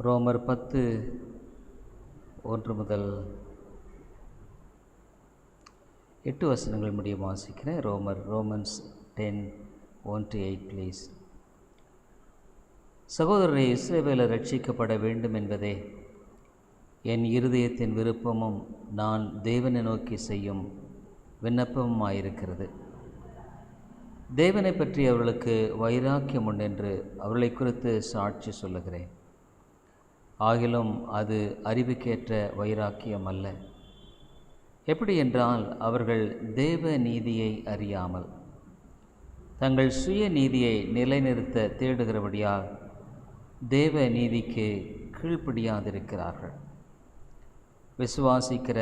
ரோமர் 10 1 முதல் 8 வசனங்கள் முடியும் வாசிக்கிறேன். Romans 10 1 to 8 please. சகோதரரை, இஸ்ரவேலர் ரட்சிக்கப்பட வேண்டும் என்பதே என் இருதயத்தின் விருப்பமும் நான் தேவனை நோக்கி செய்யும் விண்ணப்பமுமாயிருக்கிறது. தேவனை பற்றி அவர்களுக்கு வைராக்கியம் உண்டென்று அவர்களை குறித்து சாட்சி சொல்லுகிறேன். ஆகிலும் அது அறிவுக்கேற்ற வைராக்கியம் அல்ல. எப்படி என்றால், அவர்கள் தேவ நீதியை அறியாமல் தங்கள் சுய நீதியை நிலைநிறுத்த தேடுகிறபடியால் தேவ நீதிக்கு கீழ்ப்படியாதிருக்கிறார்கள். விசுவாசிக்கிற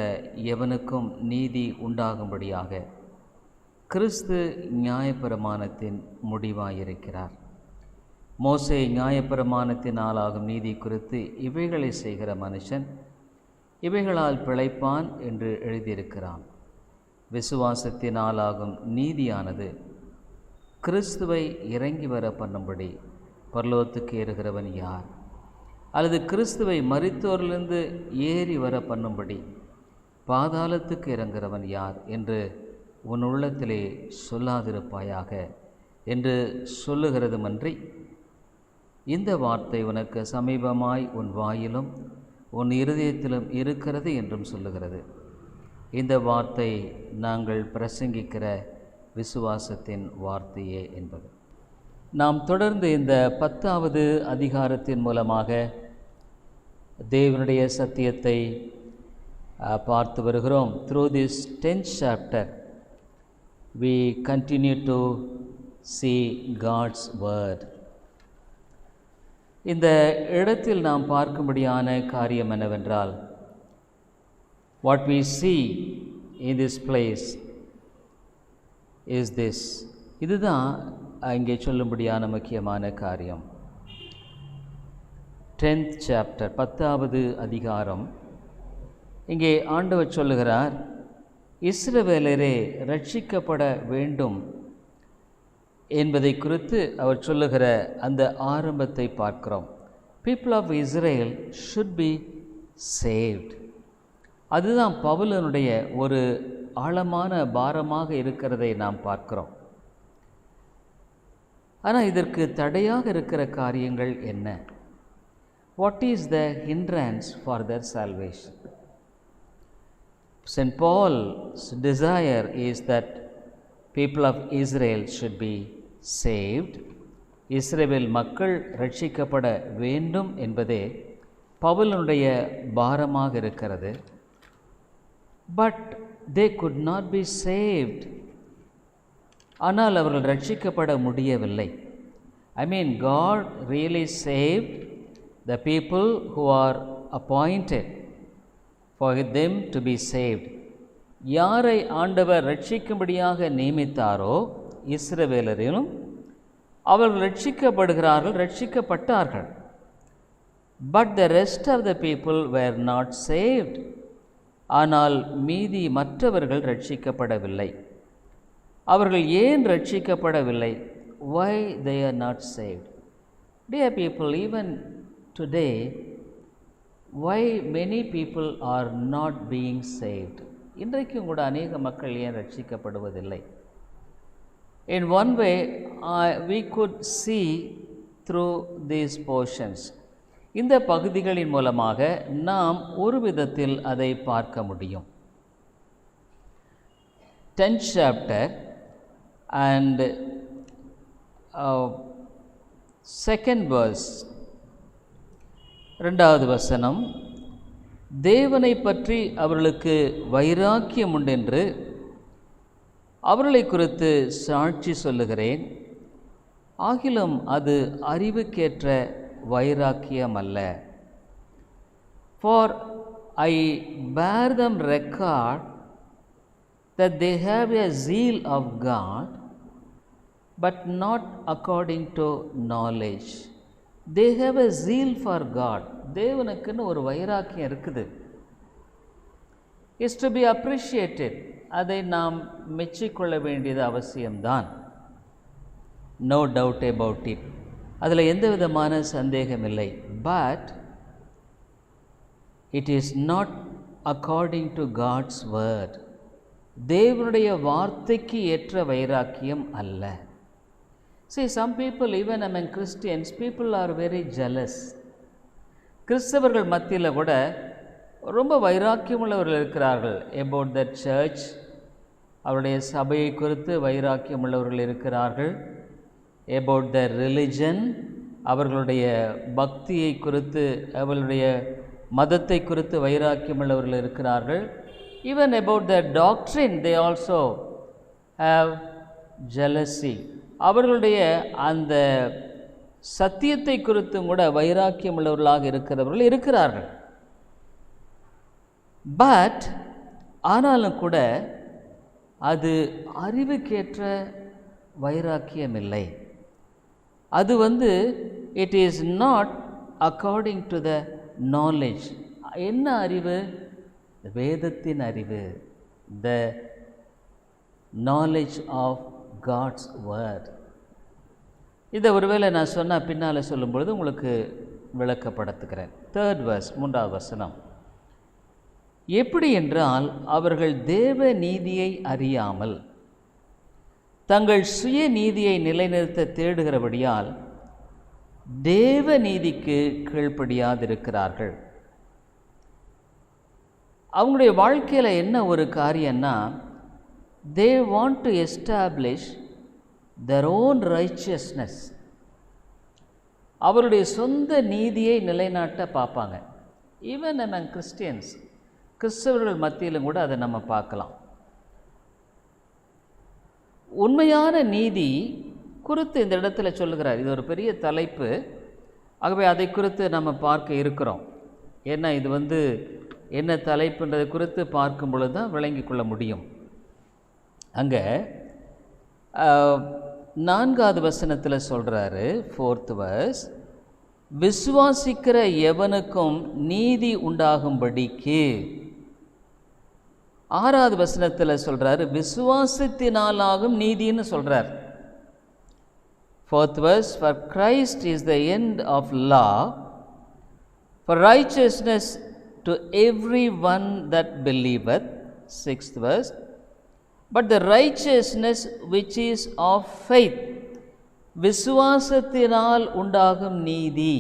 எவனுக்கும் நீதி உண்டாகும்படியாக கிறிஸ்து நியாயப்பிரமாணத்தின் முடிவாயிருக்கிறார். மோசே நியாயப்பிரமாணத்தினால் ஆகும் நீதி குறித்து இவைகளை செய்கிற மனுஷன் இவைகளால் பிழைப்பான் என்று எழுதியிருக்கிறான். விசுவாசத்தினால் ஆகும் நீதியானது கிறிஸ்துவை இறங்கி வர பண்ணும்படி பரலோகத்துக்கு ஏறுகிறவன் யார்? அல்லது கிறிஸ்துவை மரித்தோரிலிருந்து ஏறி வர பண்ணும்படி பாதாளத்துக்கு இறங்குகிறவன் யார் என்று உன் உள்ளத்திலே சொல்லாதிருப்பாயாக என்று சொல்லுகிறதுமன்றி, இந்த வார்த்தை உனக்கு சமீபமாய் உன் வாயிலும் உன் இருதயத்திலும் இருக்கிறது என்றும் சொல்லுகிறது. இந்த வார்த்தை நாங்கள் பிரசங்கிக்கிற விசுவாசத்தின் வார்த்தையே என்பது. நாம் தொடர்ந்து இந்த 10வது அதிகாரத்தின் மூலமாக தேவனுடைய சத்தியத்தை பார்த்து வருகிறோம். Through this 10th chapter we continue to see God's word. இந்த இடத்தில் நாம் பார்க்கும்படியான காரியம் என்னவென்றால், what we see in this place is this. இதுதான் இங்கே சொல்லும்படியான முக்கியமான காரியம். 10th chapter 10வது அதிகாரம். இங்கே ஆண்டவர் சொல்லுகிறார், இஸ்ரவேலரே ரட்சிக்கப்பட வேண்டும் என்பதை குறித்து அவர் சொல்லுகிற அந்த ஆரம்பத்தை பார்க்கிறோம். People of Israel should be saved. அதுதான் பவுலனுடைய ஒரு ஆழமான பாரமாக இருக்கிறதை நாம் பார்க்கிறோம். ஆனால் இதற்கு தடையாக இருக்கிற காரியங்கள் என்ன? What is the hindrance for their salvation? St. Paul's desire is that people of Israel should be saved. இஸ்ரவேல் மக்கள் ரட்சிக்கப்பட வேண்டும் என்பதே பவுலனுடைய பாரமாக இருக்கிறது. But they could not be saved. ஆனால் அவர்கள் ரட்சிக்கப்பட முடியவில்லை. I mean, God really saved the people who are appointed for them to be saved. யாரை ஆண்டவர் ரட்சிக்கும்படியாக நியமித்தாரோ இஸ்ரவேலரிலும் அவர்கள் ரட்சிக்கப்பட்டார்கள். But the rest of the people were not saved. ஆனால் மீதி மற்றவர்கள் ரட்சிக்கப்படவில்லை. அவர்கள் ஏன் ரட்சிக்கப்படவில்லை? Why they are not saved? Dear people, even today, why many people are not being saved? இன்றைக்கும் கூட அநேக மக்கள் ஏன் ரட்சிக்கப்படுவதில்லை? In one way, we could see through these portions. இந்த பகுதிகளின் மூலமாக நாம் ஒரு விதத்தில் அதை பார்க்க முடியும். 10th chapter and 2nd verse, 2வது வசனம், தேவனை பற்றி அவர்களுக்கு வைராக்கியம் உண்டென்று அவர்களை குறித்து சாட்சி சொல்லுகிறேன். ஆகிலும் அது அறிவுக்கேற்ற வைராக்கியம் அல்ல. For I bear them record that they have a zeal of God, but not according to knowledge. They have a zeal for God. தேவனுக்குன்னு ஒரு வைராக்கியம் இருக்குது. Is to be appreciated. அதை நாம் மெச்சிக்கொள்ள வேண்டியது அவசியம்தான். No doubt about it. அதில் எந்த விதமான சந்தேகமில்லை. But it is not according to God's word. தேவனுடைய வார்த்தைக்கு ஏற்ற வைராக்கியம் அல்ல. See, some people, even among Christians, people are very jealous. கிறிஸ்தவர்கள் மத்தியில் கூட ரொம்ப வைராக்கியம் உள்ளவர்கள் இருக்கிறார்கள். about the church, அவருடைய சபையை குறித்து வைராக்கியம் உள்ளவர்கள் இருக்கிறார்கள். about the religion, அவர்களுடைய பக்தியை குறித்து, அவர்களுடைய மதத்தை குறித்து வைராக்கியம் உள்ளவர்கள் இருக்கிறார்கள். even about the doctrine they also have jealousy. அவர்களுடைய அந்த சத்தியத்தை குறித்தும் கூட வைராக்கியம் உள்ளவர்களாக இருக்கிறவர்கள் இருக்கிறார்கள். பட் ஆனாலும் கூட அது அறிவுக்கேற்ற வைராக்கியம் இல்லை. அது it is not according to the knowledge. என்ன அறிவு? வேதத்தின் அறிவு, the knowledge of God's word. இதை ஒருவேளை நான் சொன்னால் பின்னால் சொல்லும்பொழுது உங்களுக்கு விளக்கப்படுத்துகிறேன். 3rd verse, 3வது வசனம். எப்படி என்றால், அவர்கள் தேவ நீதியை அறியாமல் தங்கள் சுய நீதியை நிலைநிறுத்த தேடுகிறபடியால் தேவ நீதிக்கு கீழ்ப்படியாதிருக்கிறார்கள். அவங்களுடைய வாழ்க்கையில் என்ன ஒரு காரியம்னா, they want to establish their own righteousness. அவருடைய சொந்த நீதியை நிலைநாட்ட பார்ப்பாங்க. ஈவன் among கிறிஸ்டியன்ஸ், கிறிஸ்தவர்கள் மத்தியிலும் கூட அதை நம்ம பார்க்கலாம். உண்மையான நீதி குறித்து இந்த இடத்துல சொல்லுகிறார். இது ஒரு பெரிய தலைப்பு. ஆகவே அதை குறித்து நம்ம பார்க்க இருக்கிறோம். ஏன்னா இது என்ன தலைப்புன்றதை குறித்து பார்க்கும் பொழுது தான் விளங்கி கொள்ள முடியும். அங்கே 4வது வசனத்தில் சொல்கிறாரு, 4th verse, விசுவாசிக்கிற எவனுக்கும் நீதி உண்டாகும்படிக்கு. 6வது வசனத்தில் சொல்கிறாரு, விசுவாசத்தினாலாகும் நீதின்னு சொல்கிறார். 4th verse, for Christ is the end of law, for righteousness to everyone that believeth. 6th verse, but the righteousness which is of faith, விசுவாசத்தினால் உண்டாகும் நீதி.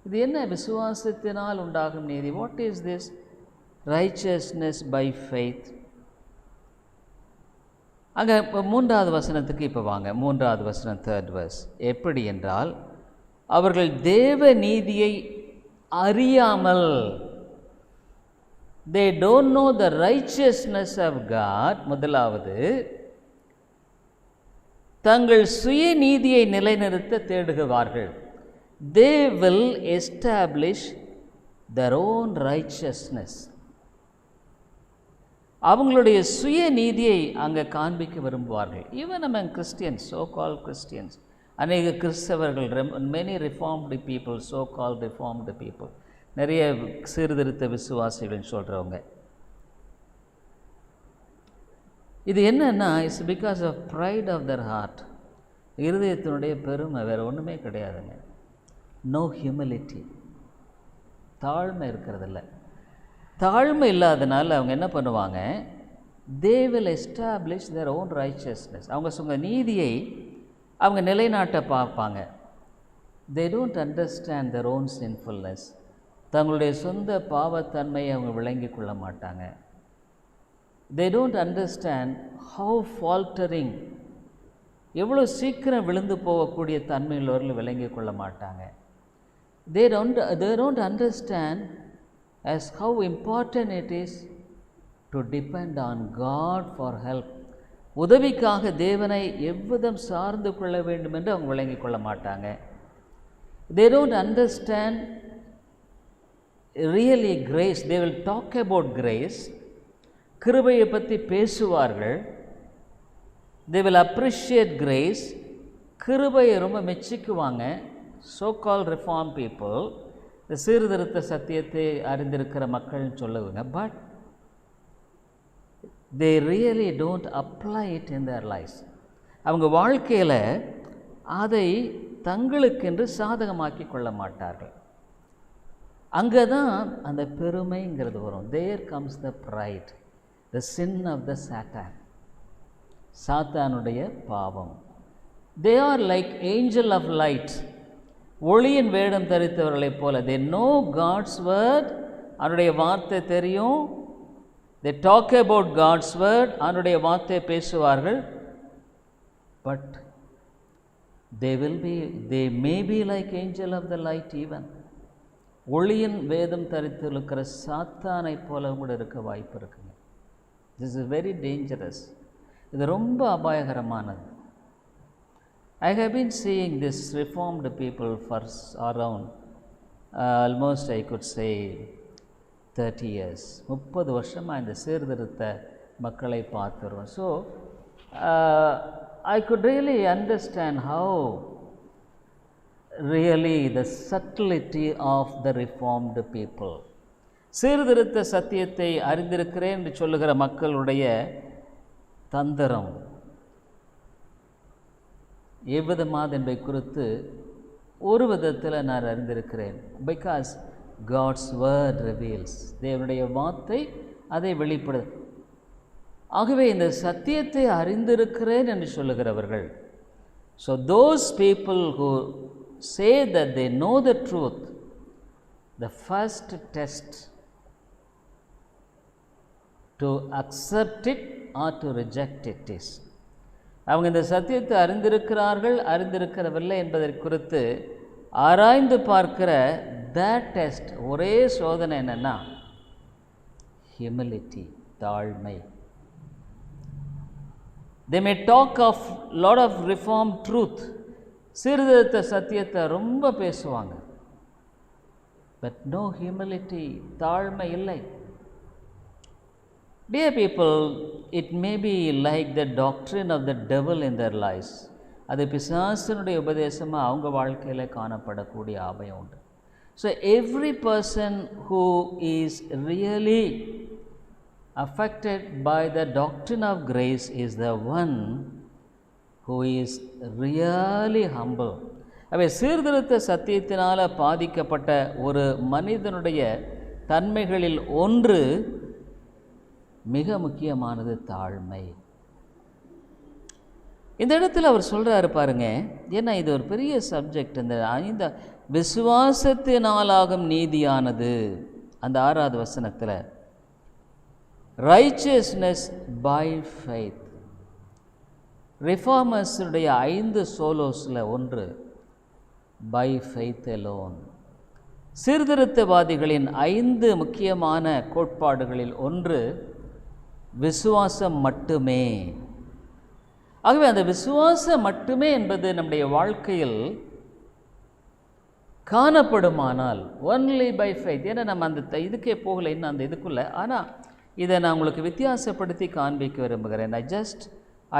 இது என்ன விசுவாசத்தினால் உண்டாகும் நீதி? What is this righteousness by faith? அங்கே 3வது வசனத்துக்கு இப்போ வாங்க. 3வது வசனம், 3rd verse. எப்படி என்றால், அவர்கள் தேவ நீதியை அறியாமல், they don't know the righteousness of God. முதலாவது, தங்கள் சுய நீதியை நிலைநிறுத்த தேடுகிறார்கள். they will establish their own righteousness. அவங்களுடைய சுய நீதியை அங்கே காண்பிக்க விரும்புவார்கள். Even among Christians, so called Christians, அநேக கிறிஸ்தவர்கள், many reformed people, so called reformed people, நிறைய சீர்திருத்த விசுவாசிகள்னு சொல்கிறவங்க. இது என்னன்னா, it's because of pride of their heart. இருதயத்தினுடைய பெருமை, வேறு ஒன்றுமே கிடையாதுங்க. நோ ஹியூமிலிட்டி, தாழ்மை இருக்கிறதில்ல. தாழ்மை இல்லாதனால அவங்க என்ன பண்ணுவாங்க, they will establish their own righteousness. அவங்க சொந்த நீதியை அவங்க நிலைநாட்ட பார்ப்பாங்க. they don't understand their own sinfulness. தங்களுடைய சொந்த பாவத்தன்மையை அவங்க விளங்கி கொள்ள மாட்டாங்க. they don't understand how faltering, எவ்வளோ சீக்கிரம் விழுந்து போகக்கூடிய தன்மையுள்ளவர்கள் விளங்கி கொள்ள மாட்டாங்க. they don't understand as how important it is to depend on God for help. உதவிக்காக தேவனை எவ்விதம் சார்ந்து கொள்ள வேண்டும் என்று அவங்க விளங்கி கொள்ள மாட்டாங்க. they don't understand really grace. they will talk about grace. கிருபையை பற்றி பேசுவார்கள். they will appreciate grace. கிருபையை ரொம்ப மெச்சிக்குவாங்க. so called reform people, இந்த சீர்திருத்த சத்தியத்தை அறிந்திருக்கிற மக்கள்னு சொல்லுவாங்க. But they really don't apply it in their lives. அவங்க வாழ்க்கையில் அதை தங்களுக்கென்று சாதகமாக்கி கொள்ள மாட்டார்கள். அங்கே தான் அந்த பெருமைங்கிறது வரும். There comes the pride, the sin of the சாத்தான், சாத்தானுடைய பாவம். They are like angel of light, ஒளியின் வேடம் தரித்தவர்களைப் போல. தே நோ காட்ஸ் வேர்ட், அவனுடைய வார்த்தை தெரியும். They talk about God's word, அவனுடைய வார்த்தை பேசுவார்கள். But they may be like angel of the light even. ஒளியின் வேதம் தரித்திருக்கிற சாத்தானை போல கூட இருக்க வாய்ப்பு இருக்குங்க. This is very dangerous. இது ரொம்ப அபாயகரமானது. I have been seeing this reformed people for around almost I could say 30 years. 30 வருஷமாக இந்த சீர்திருத்த மக்களை பார்த்துருவோம். So I could really understand how really the subtlety of the reformed people. சீர்திருத்த சத்தியத்தை அறிந்திருக்கிறேன் என்று சொல்லுகிற மக்களுடைய தந்திரம் எவ்விதமாது என்பதை குறித்து ஒரு விதத்தில் நான் அறிந்திருக்கிறேன். பிகாஸ் காட்ஸ் வேர்ட் ரிவீல்ஸ், தேவனுடைய வார்த்தை அதை வெளிப்படுது. ஆகவே இந்த சத்தியத்தை அறிந்திருக்கிறேன் என்று சொல்லுகிறவர்கள், so those people who say that they know the truth, the first test to accept it or to reject it is, அவங்க இந்த சத்தியத்தை அறிந்திருக்கிறார்கள் அறிந்திருக்கிறவில்லை என்பதை குறித்து ஆராய்ந்து பார்க்கிற த டெஸ்ட், ஒரே சோதனை என்னென்னா ஹியூமிலிட்டி, தாழ்மை. They may talk of lot of reformed truth, சீர்திருத்த சத்தியத்தை ரொம்ப பேசுவாங்க. But no humility, தாழ்மை இல்லை. Dear people, it may be like the doctrine of the devil in their lives. அது பிசாசனுடைய உபதேசமாக அவங்க வாழ்க்கையில் காணப்படக்கூடிய ஆபயம் உண்டு. So every person who is really affected by the doctrine of grace is the one who is really humble. அவை சீர்திருத்த சத்தியத்தினால் பாதிக்கப்பட்ட ஒரு மனிதனுடைய தன்மைகளில் ஒன்று மிக முக்கியமானது தாழ்மை. இந்த இடத்துல அவர் சொல்கிறாரு பாருங்க, ஏன்னா இது ஒரு பெரிய சப்ஜெக்ட். இந்த விசுவாசத்தினாலாகும் நீதியானது, அந்த 6வது வசனத்தில் righteousness by faith. ரிஃபார்மர்ஸுடைய 5 சோலோஸில் ஒன்று by faith alone. சீர்திருத்தவாதிகளின் 5 முக்கியமான கோட்பாடுகளில் ஒன்று விசுவாசம் மட்டுமே. ஆகவே அந்த விசுவாசம் மட்டுமே என்பது நம்முடைய வாழ்க்கையில் காணப்படுமானால் only by faith. ஏன்னா நம்ம அந்த இதுக்கே போகலை இன்னும் அந்த இதுக்குள்ளே. ஆனால் இதை நான் உங்களுக்கு வித்தியாசப்படுத்தி காண்பிக்க விரும்புகிறேன்.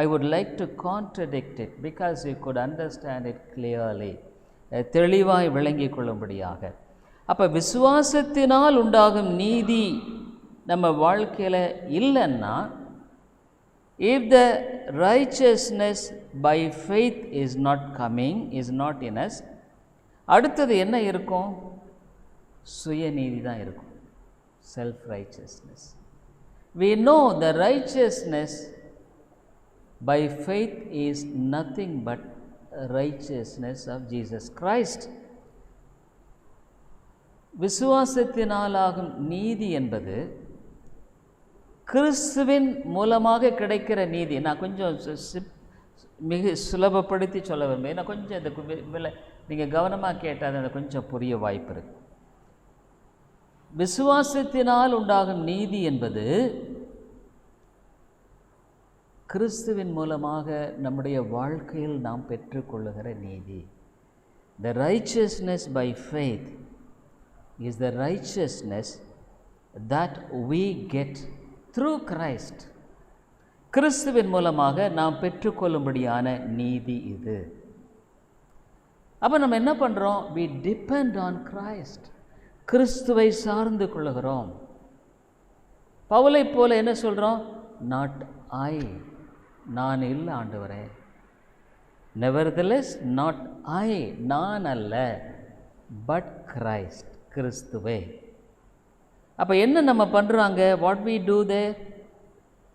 I would like to contradict it because you could understand it clearly. தெளிவாய் விளங்கிக் கொள்ளும்படியாக. அப்போ விசுவாசத்தினால் உண்டாகும் நீதி நம்ம வாழ்க்கையில் இல்லைன்னா, if the righteousness by faith is not coming, is not in us, அடுத்தது என்ன இருக்கும்? சுயநீதி தான் இருக்கும், self righteousness. We know the righteousness by faith is nothing but righteousness of Jesus Christ. விசுவாசத்தினாலாகும் நீதி என்பது கிறிஸ்துவின் மூலமாக கிடைக்கிற நீதி. நான் கொஞ்சம் மிக சுலபப்படுத்தி சொல்ல விரும்புகிறேன். நான் கொஞ்சம் இந்த நீங்கள் கவனமாக கேட்டால் அதை கொஞ்சம் புரிய வாய்ப்பு இருக்கு. விசுவாசத்தினால் உண்டாகும் நீதி என்பது கிறிஸ்துவின் மூலமாக நம்முடைய வாழ்க்கையில் நாம் பெற்றுக்கொள்ளுகிற நீதி. The righteousness by faith is the righteousness that we get through Christ. கிறிஸ்துவின் மூலமாக நாம் பெற்றுக்கொள்ளும்படியான நீதி இது. அப்போ நம்ம என்ன பண்ணுறோம்? we depend on Christ. கிறிஸ்துவை சார்ந்து கொள்ளுகிறோம். பவுலை போல என்ன சொல்கிறோம்? not I, நான் இல்லை ஆண்டவரே. nevertheless not I, நான் அல்ல, but Christ. கிறிஸ்துவே. அப்போ என்ன நம்ம பண்ணுறாங்க? What we do they?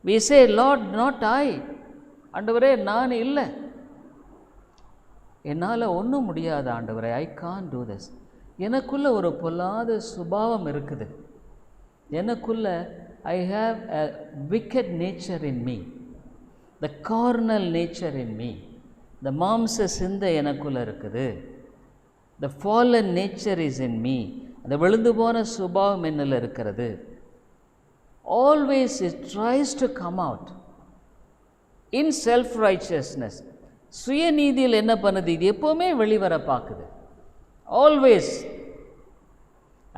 We say Lord not I. ஆண்டவரே நான் இல்லை, என்னால் ஒன்றும் முடியாது ஆண்டவரே, ஐ கான் டூ திஸ். எனக்குள்ள ஒரு பொல்லாத சுபாவம் இருக்குது, எனக்குள்ள I have a wicked nature in me, the carnal nature in me. இந்த மாம்ச சிந்தை எனக்குள்ள இருக்குது. The fallen nature is in me. அந்த விழுந்து போன சுபாவம் என்னில் இருக்கிறது. Always it tries to come out in self righteousness. சுயநீதியில் என்ன பண்ணுது? இது எப்போவுமே வெளிவர பார்க்குது. ஆல்வேஸ்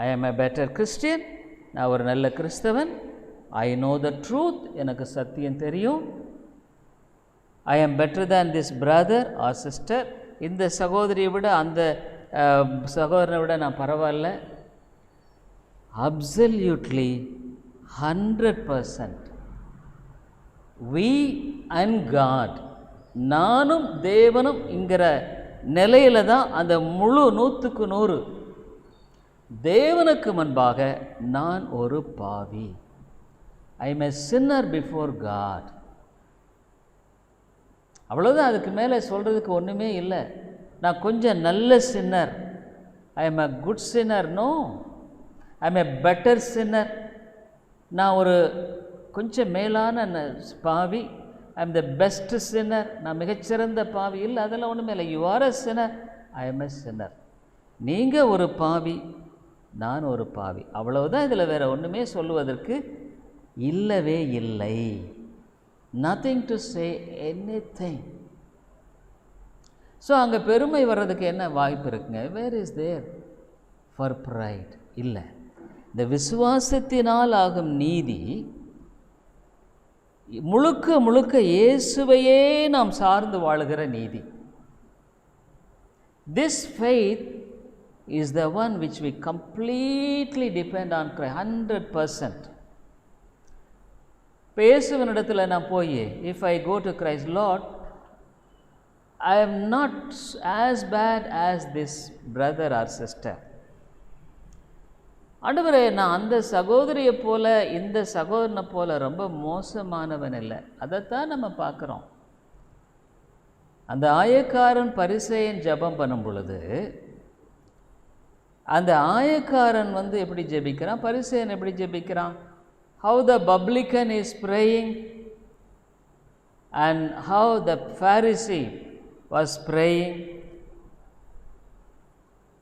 ஐ ஆம் எ பெட்டர் கிறிஸ்டியன், நான் ஒரு நல்ல கிறிஸ்தவன். ஐ நோ த ட்ரூத், எனக்கு சத்தியம் தெரியும். I am better than this brother or sister, இந்த சகோதரியை விட அந்த சகோதரனை விட நான் பரவாயில்ல. அப்சல்யூட்லி 100% we and God, நானும் தேவனும் என்கிற நிலையில தான் அந்த முழு 100க்கு 100 தேவனுக்கு முன்பாக நான் ஒரு பாவி. I am a sinner before God. அவ்வளோதான், அதுக்கு மேலே சொல்கிறதுக்கு ஒன்றுமே இல்லை. நான் கொஞ்சம் நல்ல sinner, I am a good sinner. No, I am a better sinner. நான் ஒரு கொஞ்சம் மேலான பாவி. ஐ எம் த பெஸ்ட் சின்னர், நான் மிகச்சிறந்த பாவி. இல்லை, அதெல்லாம் ஒன்றுமே இல்லை. You are a sinner, I am a sinner. நீங்கள் ஒரு பாவி, நான் ஒரு பாவி. அவ்வளவுதான். இதில் வேறு ஒன்றுமே சொல்லுவதற்கு இல்லவே இல்லை. Nothing to say anything. So அங்கே பெருமை வர்றதுக்கு என்ன வாய்ப்பு இருக்குங்க? Where is there for pride? இல்லை. இந்த விசுவாசத்தினால் ஆகும் நீதி முழுக்க முழுக்க இயேசுவையே நாம் சார்ந்து வாழுகிற நீதி. This faith is the one which we completely depend on Christ 100%. இயேசுவினிடத்தில் நான் போய் if I go to Christ, Lord I am not as bad as this brother or sister. ஆண்டவரே, நான் அந்த சகோதரியை போல இந்த சகோதரனை போல ரொம்ப மோசமானவன் இல்லை. அதைத்தான் நம்ம பார்க்குறோம். அந்த ஆயக்காரன் பரிசேயன் ஜெபம் பண்ணும் பொழுது அந்த ஆயக்காரன் எப்படி ஜெபிக்கிறான், பரிசேயன் எப்படி ஜெபிக்கிறான்? How the publican is praying and how the Pharisee was praying.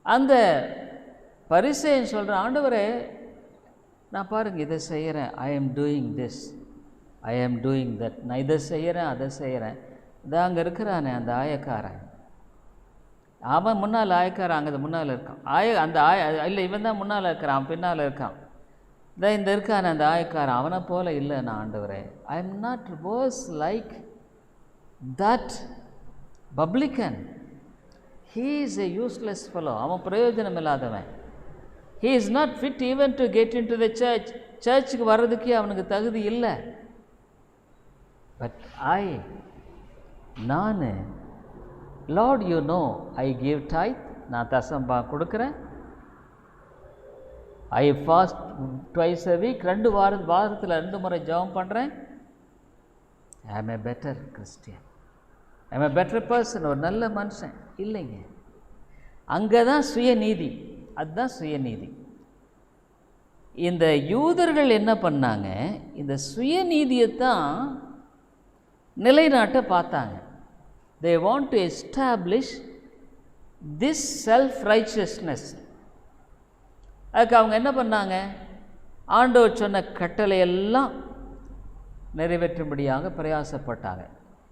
அந்த பரிசேயன் சொல்கிறான், ஆண்டவரே நான் பாருங்கள் இதை செய்கிறேன், I am doing this, I am doing that, நான் இதை செய்கிறேன் அதை செய்கிறேன். இதை அங்கே இருக்கிறானே அந்த ஆயக்காரன், அவன் முன்னால் ஆயக்காரன் அங்கே முன்னால் இருக்கான். அந்த இல்லை, இவன் தான் முன்னால் இருக்கிறான், அவன் பின்னால் இருக்கான். இந்த இருக்கான அந்த ஆயக்காரன் அவனை போல இல்லை நான் ஆண்டவரே. I am not worse like that publican. He is a useless fellow. அவன் பிரயோஜனம் இல்லாதவன். He is not fit even to get in to the church. சர்ச்சுக்கு வர்றதுக்கே அவனுக்கு தகுதி இல்லை. பட் நான் Lord you know I give tithe, நான் தசம்பா கொடுக்குறேன். I fast twice a week, வாரத்தில் 2 முறை ஜெபம் பண்ணுறேன். ஐ ஆம் எ பெட்டர் கிறிஸ்டியன், ஐ ஆம் எ பெட்டர் பர்சன், ஒரு நல்ல மனுஷன். இல்லைங்க, அங்கே தான் சுயநீதி. அதுதான் சுயநீதி. இந்த யூதர்கள் என்ன பண்ணாங்க? இந்த சுயநீதியைத்தான் நிலைநாட்ட பார்த்தாங்க. They want to establish this self righteousness. அதுக்கு அவங்க என்ன பண்ணாங்க? ஆண்டவர் சொன்ன கட்டளையெல்லாம் நிறைவேற்றும்படியாக பிரயாசப்பட்டாங்க.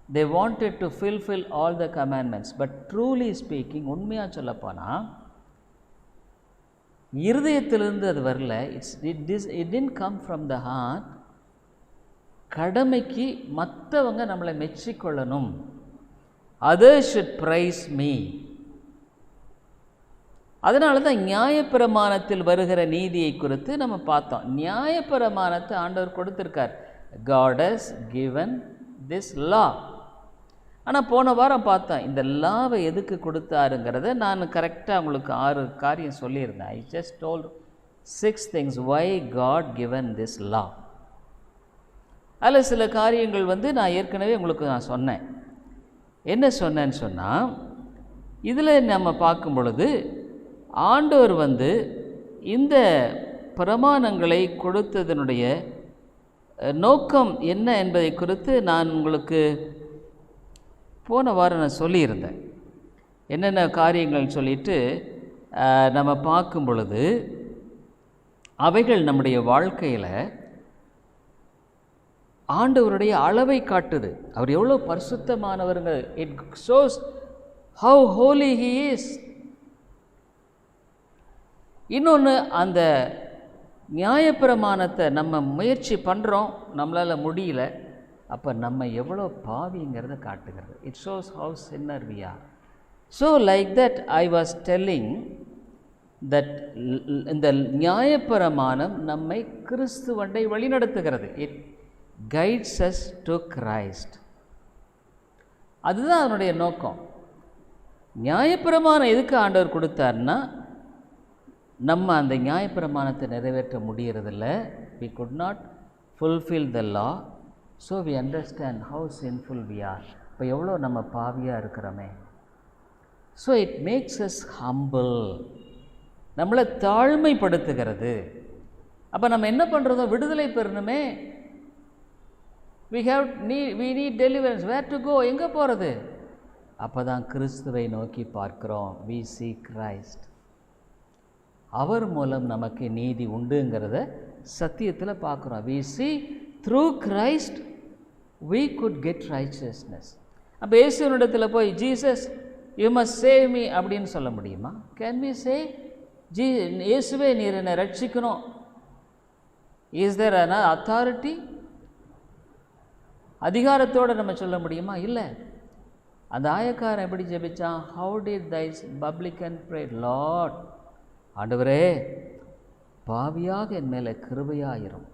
they wanted to fulfill all the commandments. but truly speaking, உண்மையாக சொல்லப்போனால் இருதயத்திலிருந்து அது வரல. it didn't come from the heart. கடமைக்கு மற்றவங்க நம்மளை மெச்சிக்கொள்ளணும், others should praise me. அதனால தான் நியாயப்பிரமாணத்தில் வருகிற நீதியை குறித்து நம்ம பார்த்தோம். நியாயப்பிரமாணத்தை ஆண்டவர் கொடுத்திருக்கார். God has given this law. ஆனால் போன வாரம் பார்த்தேன் இந்த லாவை எதுக்கு கொடுத்தாருங்கிறத நான் கரெக்டாக உங்களுக்கு 6 காரியம் சொல்லியிருந்தேன். I just told 6 things why God given this law. அதில் சில காரியங்கள் நான் ஏற்கனவே உங்களுக்கு நான் சொன்னேன். என்ன சொன்னேன்னு சொன்னால், இதில் நம்ம பார்க்கும் பொழுது ஆண்டவர் இந்த பிரமாணங்களை கொடுத்ததனுடைய நோக்கம் என்ன என்பதை குறித்து நான் உங்களுக்கு போன வாரம் நான் சொல்லியிருந்தேன். என்னென்ன காரியங்கள் சொல்லிட்டு நம்ம பார்க்கும் பொழுது அவைகள் நம்முடைய வாழ்க்கையில் ஆண்டவருடைய அளவை காட்டுது. அவர் எவ்வளோ பரிசுத்தமானவருங்க. It shows how holy he is. இன்னொன்று, அந்த நியாயப்பிரமாணத்தை நம்ம முயற்சி பண்ணுறோம், நம்மளால் முடியல, அப்போ நம்ம எவ்வளோ பாவிங்கிறத காட்டுகிறது. It shows how sinner we are. So like that I was telling that இந்த நியாயப்பிரமாணம் நம்மை கிறிஸ்துவண்டை வழிநடத்துகிறது. It guides us to Christ. அதுதான் அதனுடைய நோக்கம். நியாயப்பிரமாணம் எதுக்கு ஆண்டவர் கொடுத்தார்னா, நம்ம அந்த நியாயப்பிரமாணத்தை நிறைவேற்ற முடியறதில்ல. we could not fulfill the law, so we understand how sinful we are. இப்போ எவ்வளோ நம்ம பாவியாக இருக்கிறோமே. So it makes us humble, நம்மளை தாழ்மைப்படுத்துகிறது. அப்போ நம்ம என்ன பண்ணுறதோ, விடுதலை பெறணுமே. we need deliverance. where to go? எங்கே போகிறது? அப்போ தான் கிறிஸ்துவை நோக்கி பார்க்கிறோம். we see Christ. அவர் மூலம் நமக்கு நீதி உண்டுங்கிறத சத்தியத்தில் பார்க்குறோம். we see through Christ we could get righteousness. அப்போ இயேசுவினிடத்தில் போய் Jesus you must save me அப்படின்னு சொல்ல முடியுமா? கேன் we say இயேசுவே நீர் என்னை ரட்சிக்கணும்? Is there an authority? அதிகாரத்தோடு நம்ம சொல்ல முடியுமா? இல்லை. அந்த ஆயக்காரன் எப்படி ஜெபிச்சான்? how did thy publican pray? Lord, ஆண்டவரே, பாவியாக என் மேலே கிருபையாயிரும்.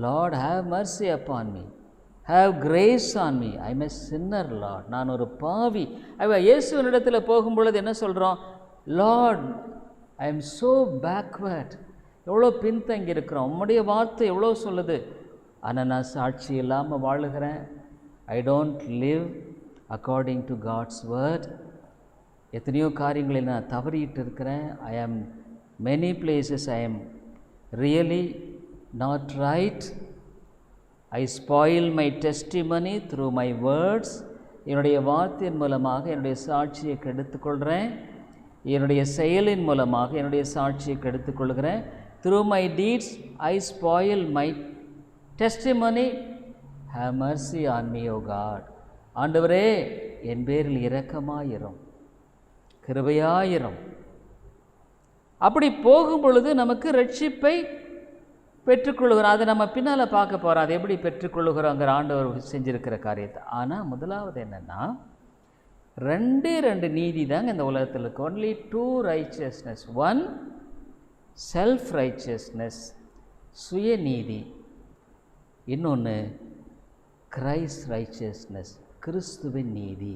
Lord, have mercy upon me. have grace on me. I am a sinner, Lord. நான் ஒரு பாவி. இயேசுவினிடத்தில் போகும்பொழுது என்ன சொல்கிறோம்? Lord, I am so backward. எவ்வளோ பின்தங்கி இருக்கிறோம். உம்முடைய வார்த்தை எவ்வளோ சொல்லுது. ஆனால் நான் சாட்சி இல்லாமல் வாழுகிறேன். I don't live according to God's word. எத்தனையோ காரியங்களை நான் தவறிட்டு இருக்கிறேன். ஐ ஆம் many places I am really not right. I spoil my testimony through my words. என்னுடைய வார்த்தையின் மூலமாக என்னுடைய சாட்சியை கெடுத்துக்கொள்கிறேன். என்னுடைய செயலின் மூலமாக என்னுடைய சாட்சியை கெடுத்துக்கொள்கிறேன். Through my deeds I spoil my testimony. Have mercy on me, O God. ஆண்டவரே, என் பேரில் இரக்கமாயிரும், கிருபையாயிரும். அப்படி போகும் பொழுது நமக்கு ரட்சிப்பை பெற்றுக்கொள்கிறோம். அதை நம்ம பின்னால் பார்க்க போகிறோம். அதை எப்படி பெற்றுக்கொள்ளுகிறோங்கிற ஆண்டவர் செஞ்சிருக்கிற காரியத்தை. ஆனால் முதலாவது என்னென்னா, 2 நீதி தாங்க இந்த உலகத்தில் இருக்கு. Only 2 righteousness. 1 self righteousness, சுயநீதி. இன்னொன்று கிரைஸ்ட் ரைச்சியஸ்னஸ், கிறிஸ்துவின் நீதி.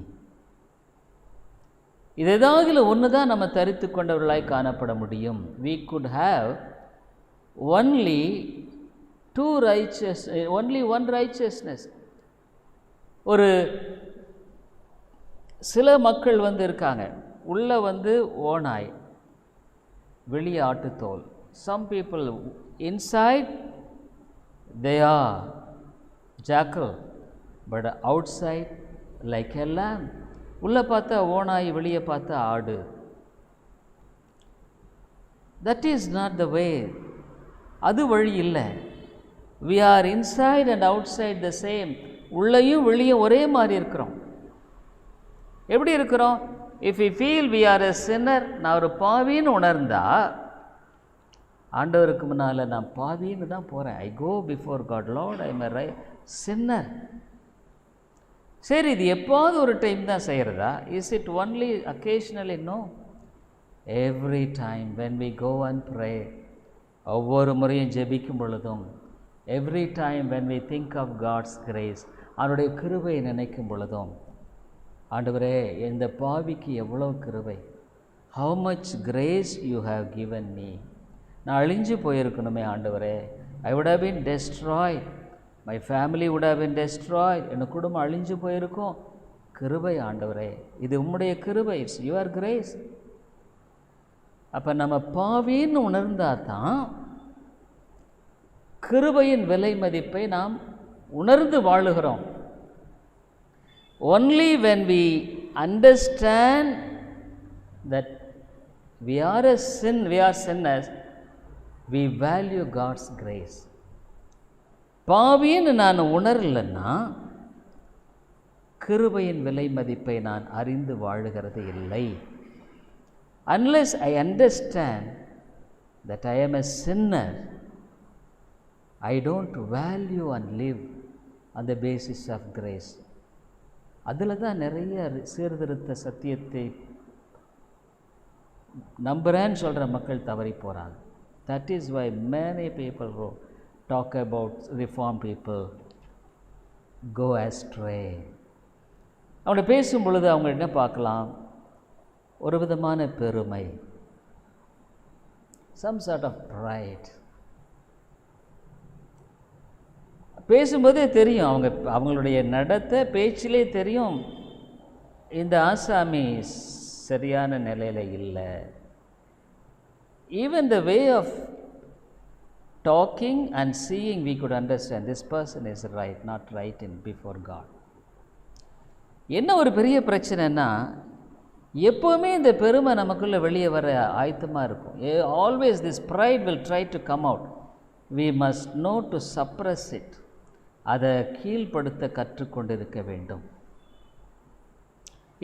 இது ஏதாவது ஒன்று தான் நம்ம தரித்து கொண்டவர்களாய் காணப்பட முடியும். we could have only one righteousness. ஒரு சில மக்கள் இருக்காங்க, உள்ள ஓநாய், வெளியே ஆட்டுத்தோல். some people inside they are jackal, but outside like a lamb. உள்ளே பார்த்தா ஓநாய், வெளியே பார்த்தா ஆடு. that is not the way. அது வழி இல்லை. we are inside and outside the same. உள்ளேயும் வெளியும் ஒரே மாதிரி இருக்கிறோம். எப்படி இருக்கிறோம்? if we feel we are a sinner, நான் ஒரு பாவின்னு உணர்ந்தா ஆண்டவருக்கு முன்னால் நான் பாவின்னு தான் போகிறேன். I go before God, Lord, I am a sinner. சரி, இது எப்போது ஒரு டைம் தான் செய்கிறதா? Is it only occasionally? No. every time when we go and pray, ஒவ்வொரு முறையும் ஜெபிக்கும் பொழுதும், every time when we think of God's grace, அவனுடைய கிருபையை நினைக்கும் பொழுதும், ஆண்டவரே இந்த பாவிக்கு எவ்வளோ கிருபை, how much grace you have given me. நான் அழிஞ்சு போயிருக்கணுமே ஆண்டவரே, I would have been destroyed, my family would have been destroyed, என் குடும்பம் அழிஞ்சு போயிருக்கும். கிருபை ஆண்டவரே, இது உம்முடைய கிருபை, இட்ஸ் யுவர் கிரேஸ். அப்போ நம்ம பாவின்னு உணர்ந்தால் தான் கிருபையின் விலை மதிப்பை நாம் உணர்ந்து வாழுகிறோம். Only when we understand that we are sinners, we value God's grace. பாவின்னு நான் உணரலைன்னா கிருபையின் விலை மதிப்பை நான் அறிந்து வாழுகிறது இல்லை. Unless I understand that I am a sinner, I don't value and live on the basis of grace. அதில் தான் நிறைய சீர்திருத்த சத்தியத்தை நம்புகிறேன்னு சொல்கிற மக்கள் தவறி போகிறாங்க. That is why many people who talk about reform people go astray. அவங்கள பேசும் பொழுது அவங்க என்ன பார்க்கலாம், ஒரு விதமான பெருமை, some sort of pride. பேசும்போதே தெரியும், அவங்களுடைய நடத்தை பேச்சிலே தெரியும், இந்த ஆசாமி சரியான நிலையில் இல்லை. Even the way of talking and seeing, we could understand this person is right, not right in before God. என்ன ஒரு பெரிய பிரச்சனைன்னா, எப்போவுமே இந்த பெருமை நமக்குள்ளே வெளியே வர ஆயத்தமாக இருக்கும். Always this pride will try to come out. We must know to suppress it. அதை கீழ்ப்படுத்த கற்றுக்கொண்டிருக்க வேண்டும்.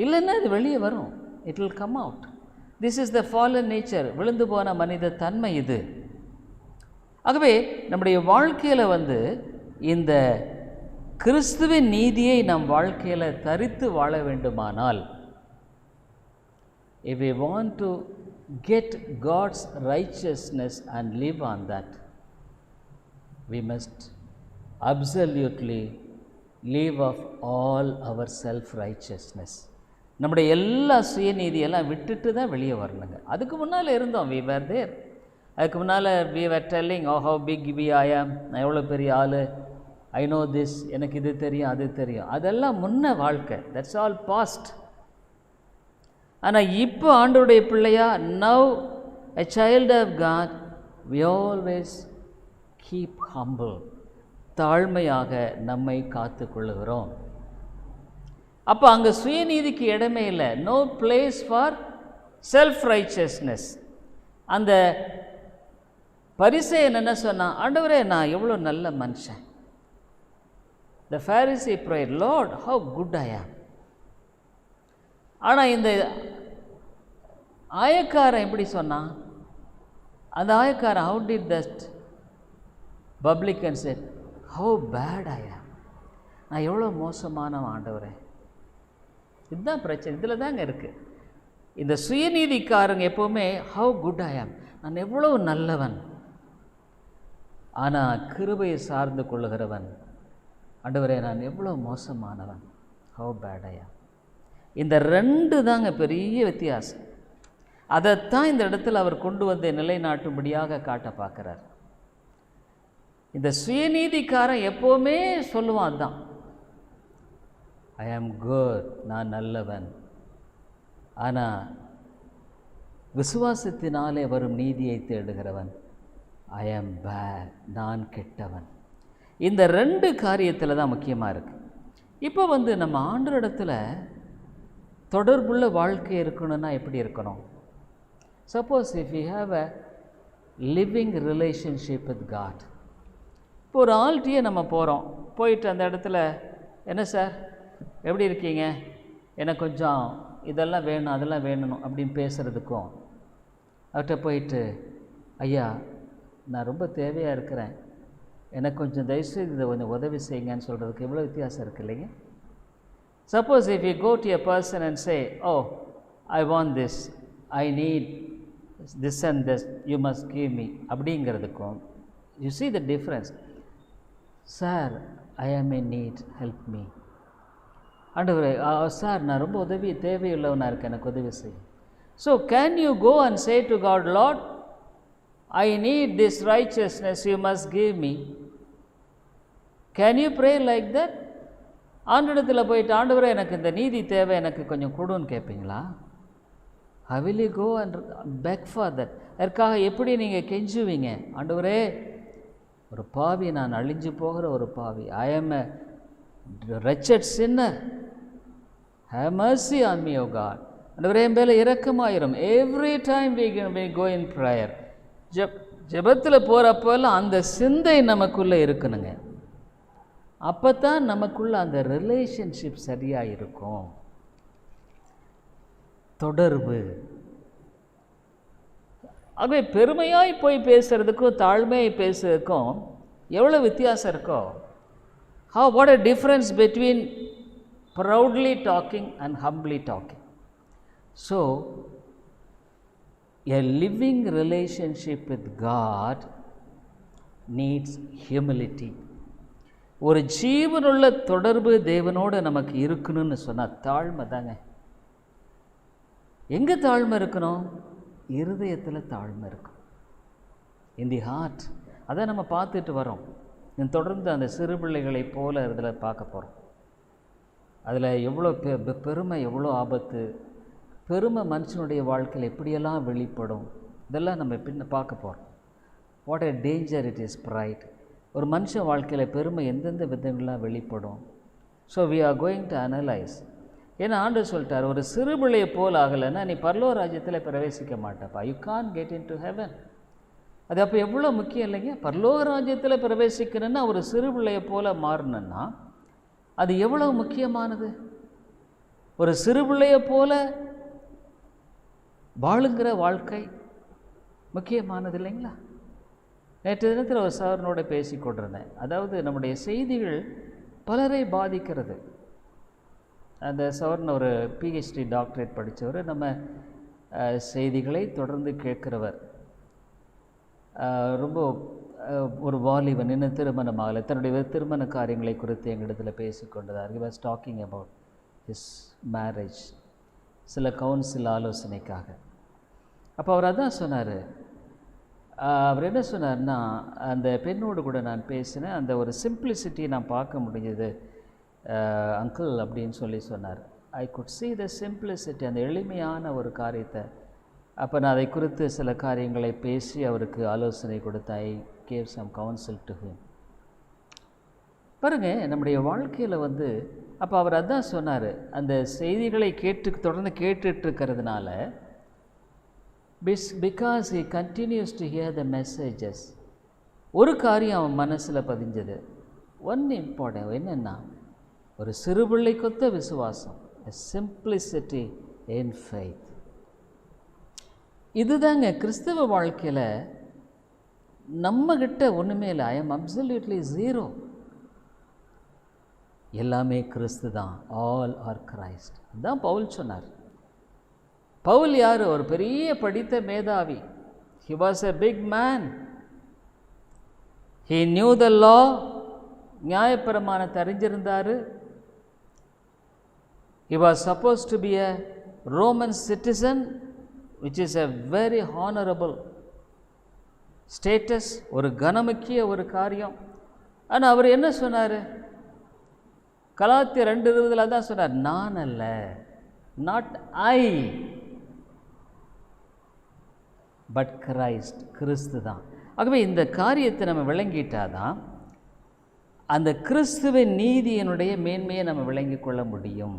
இல்லைன்னா அது வெளியே வரும். It will come out. This is the fallen nature. விழுந்து போன மனித தன்மை இது. ஆகவே நம்முடைய வாழ்க்கையில் இந்த கிறிஸ்துவின் நீதியை நம் வாழ்க்கையில் தரித்து வாழ வேண்டுமானால், if we want to get God's righteousness and live on that, we must absolutely leave off all our self-righteousness. நம்முடைய எல்லா சுயநீதியெல்லாம் விட்டுட்டு தான் வெளியே வரணுங்க. அதுக்கு முன்னால் இருந்தோம், we were there. அதுக்கு முன்னால் we were telling, oh how big I am, நான் எவ்வளோ பெரிய ஆள், I know this, எனக்கு இது தெரியும் அது தெரியும். அதெல்லாம் முன்ன வாழ்க்கை, that's all past. ஆனால் இப்போ ஆண்டவருடைய பிள்ளையா, now a child of God, we always keep humble, தாழ்மையாக நம்மை காத்து கொள்ளுகிறோம். அப்போ அங்கே சுயநீதிக்கு இடமே இல்லை, no place for self righteousness. அந்த பரிசேயன் என்ன சொன்னான், ஆண்டவரே நான் எவ்வளோ நல்ல மனுஷன். The Pharisee prayed, Lord, how good I am. ஆனால் இந்த ஆயக்காரன் எப்படி சொன்னான், அந்த ஆயக்காரன், how did that publican said, how bad I am. நான் எவ்வளோ மோசமான ஆண்டவரே. இதுதான் பிரச்சனை, இதில் தாங்க இருக்குது. இந்த சுயநீதிக்காரங்க எப்போவுமே how good I am, நான் எவ்வளோ நல்லவன். ஆனால் கிருபையை சார்ந்து கொள்ளுகிறவன், ஆண்டவரே நான் எவ்வளோ மோசமானவன், how bad I am. இந்த ரெண்டு தாங்க பெரிய வித்தியாசம். அதைத்தான் இந்த இடத்துல அவர் கொண்டு வந்து நிலைநாட்டும்படியாக காட்ட பார்க்குறார். இந்த சுயநீதிக்காரன் எப்போவுமே சொல்லுவான் அதுதான், ஐ ஆம் குட், நான் நல்லவன். ஆனால் விசுவாசத்தினாலே வரும் நீதியை தேடுகிறவன், ஐ ஆம் பேட், நான் கெட்டவன். இந்த ரெண்டு காரியத்தில் தான் முக்கியமாக இருக்குது. இப்போ நம்ம ஆண்டவரிடத்தில் தொடர்புள்ள வாழ்க்கை இருக்கணும்னா எப்படி இருக்கணும்? Suppose if you have a living relationship with God. இப்போ ஒரு ஆள்கிட்டயே நம்ம போகிறோம், போயிட்டு அந்த இடத்துல, என்ன சார் எப்படி இருக்கீங்க, எனக்கு கொஞ்சம் இதெல்லாம் வேணும் அதெல்லாம் வேணும் அப்படின்னு பேசுகிறதுக்கும், அவர்கிட்ட போயிட்டு ஐயா நான் ரொம்ப தேவையாக இருக்கிறேன், எனக்கு கொஞ்சம் தயவுசெய்து இதை கொஞ்சம் உதவி செய்யுங்கன்னு சொல்கிறதுக்கு எவ்வளோ வித்தியாசம் இருக்குது இல்லைங்க? Suppose if you go to a person and say, oh, I want this, I need this and this, you must give me, அப்படிங்கிறதுக்கும், you see the difference. Sir, I am in need, help me. ஆண்டவரே, sir நான் ரொம்ப தேவையுள்ளவனாக இருக்கேன், எனக்கு உதவி செய்யும். So can you go and say to God, Lord I need this righteousness, you must give me. Can you pray like that? ஆண்டவரிடத்தில் போயிட்டு, ஆண்டவரே எனக்கு இந்த நீதி தேவை, எனக்கு கொஞ்சம் கொடுன்னு கேட்பீங்களா? How will you go and beg for that? அதற்காக எப்படி நீங்கள் கெஞ்சுவீங்க? ஆண்டவரே, ஒரு பாவி, நான் அழிஞ்சு போகிற ஒரு பாவி, I am a wretched sinner, have mercy on me, O God. ஆண்டவரே, என் மேலே இரக்கமாயிரும். Every time we go in prayer, ஜெபத்தில் போகிறப்பெல்லாம் அந்த சிந்தை நமக்குள்ளே இருக்கணுங்க. அப்போ தான் நமக்குள்ள அந்த ரிலேஷன்ஷிப் சரியாக இருக்கும். தொடர்பு. ஆகவே பெருமையாய் போய் பேசுறதுக்கும் தாழ்மையை பேசுறதுக்கும் எவ்வளோ வித்தியாசம் இருக்கோ. What a difference between proudly talking and humbly talking. So a living relationship with God needs humility. ஒரு ஜீவனுள்ள தொடர்பு தேவனோடு நமக்கு இருக்கணும்னு சொன்னால் தாழ்மை தாங்க. எங்கே தாழ்மை இருக்கணும்? இருதயத்தில் தாழ்மை இருக்கும். இன் தி ஹார்ட். அதை நம்ம பார்த்துட்டு வரோம். தொடர்ந்து அந்த சிறு பிள்ளைகளை போல இதில் பார்க்க போகிறோம். அதில் எவ்வளோ பெருமை, எவ்வளோ ஆபத்து, பெருமை மனுஷனுடைய வாழ்க்கையில் எப்படியெல்லாம் வெளிப்படும், இதெல்லாம் நம்ம பார்க்க போகிறோம். What a danger it is pride. ஒரு மனுஷன் வாழ்க்கையில் பெருமை எந்தெந்த விதங்கள்லாம் வெளிப்படும். So we are going to analyse. ஏன்னா ஆண்டவர் சொல்லிட்டார், ஒரு சிறு பிள்ளையை போல் ஆகலைன்னா நீ பரலோக ராஜ்யத்தில் பிரவேசிக்க மாட்டப்பா. You can get in to heaven. அது அப்போ எவ்வளோ முக்கியம் இல்லைங்க? பரலோக ராஜ்யத்தில் பிரவேசிக்கணுன்னா ஒரு சிறு பிள்ளையை போல் மாறணுன்னா அது எவ்வளோ முக்கியமானது. ஒரு சிறு பிள்ளையை போல வாழுங்கிற வாழ்க்கை முக்கியமானது இல்லைங்களா? நேற்று தினத்தில் ஒரு சாரனோட பேசி கொண்டிருந்தேன். அதாவது நம்முடைய செய்திகள் பலரை பாதிக்கிறது. அந்த சவர்ன் ஒரு பிஹெச்டி டாக்டரேட் படித்தவர், நம்ம செய்திகளை தொடர்ந்து கேட்குறவர். ரொம்ப ஒரு வாலிபன், இன்னும் திருமணமாகலை, தன்னுடைய திருமண காரியங்களை குறித்து எங்களிடத்தில் பேசிக்கொண்டதார். He was talking about his marriage, சில கவுன்சில் ஆலோசனைக்காக. அப்போ அவர் அதான் சொன்னார். அவர் என்ன சொன்னார்னா, அந்த பெண்ணோடு கூட நான் பேசினேன், அந்த ஒரு சிம்பிளிசிட்டியை நான் பார்க்க முடிஞ்சது அங்கிள் அப்படின்னு சொல்லி சொன்னார். I could see the simplicity, அந்த எளிமையான ஒரு காரியத்தை. அப்போ நான் அதை குறித்து சில காரியங்களை பேசி அவருக்கு ஆலோசனை கொடுத்து ஐ gave some counsel to him. பாருங்கள், நம்முடைய வாழ்க்கையில் அப்போ அவர் அதான் சொன்னார், அந்த செய்திகளை தொடர்ந்து கேட்டுட்ருக்கிறதுனால, because he continues to hear the messages, ஒரு காரியம் அவன் மனசில் பதிஞ்சது. ஒன் இம்பார்ட்டன்ட் என்னென்னா, ஒரு சிறுபிள்ளை கொத்த விசுவாசம், a simplicity in faith. இதுதாங்க கிறிஸ்தவ வாழ்க்கையில் நம்மகிட்ட ஒன்றுமே இல்லை. I am absolutely zero. எல்லாமே கிறிஸ்து தான். All are Christ. அதுதான் பவுல் சொன்னார். பவுல் யார்? ஒரு பெரிய படித்த மேதாவி. he was a big man. he knew the law. நியாயப்பிரமாணத்தை அறிஞ்சிருந்தார். he was supposed to be a Roman citizen, which is a very honorable status, ஒரு கனமுக்கிய ஒரு காரியம். ஆனால் அவர் என்ன சொன்னார்? கலாத்தியர் 2:20 தான் சொன்னார், நான் அல்ல, நாட் ஐ பட் கிரைஸ்ட், கிறிஸ்து தான். ஆகவே இந்த காரியத்தை நம்ம விளங்கிட்டாதான் அந்த கிறிஸ்துவின் நீதியினுடைய மேன்மையை நம்ம விளங்கி கொள்ள முடியும்.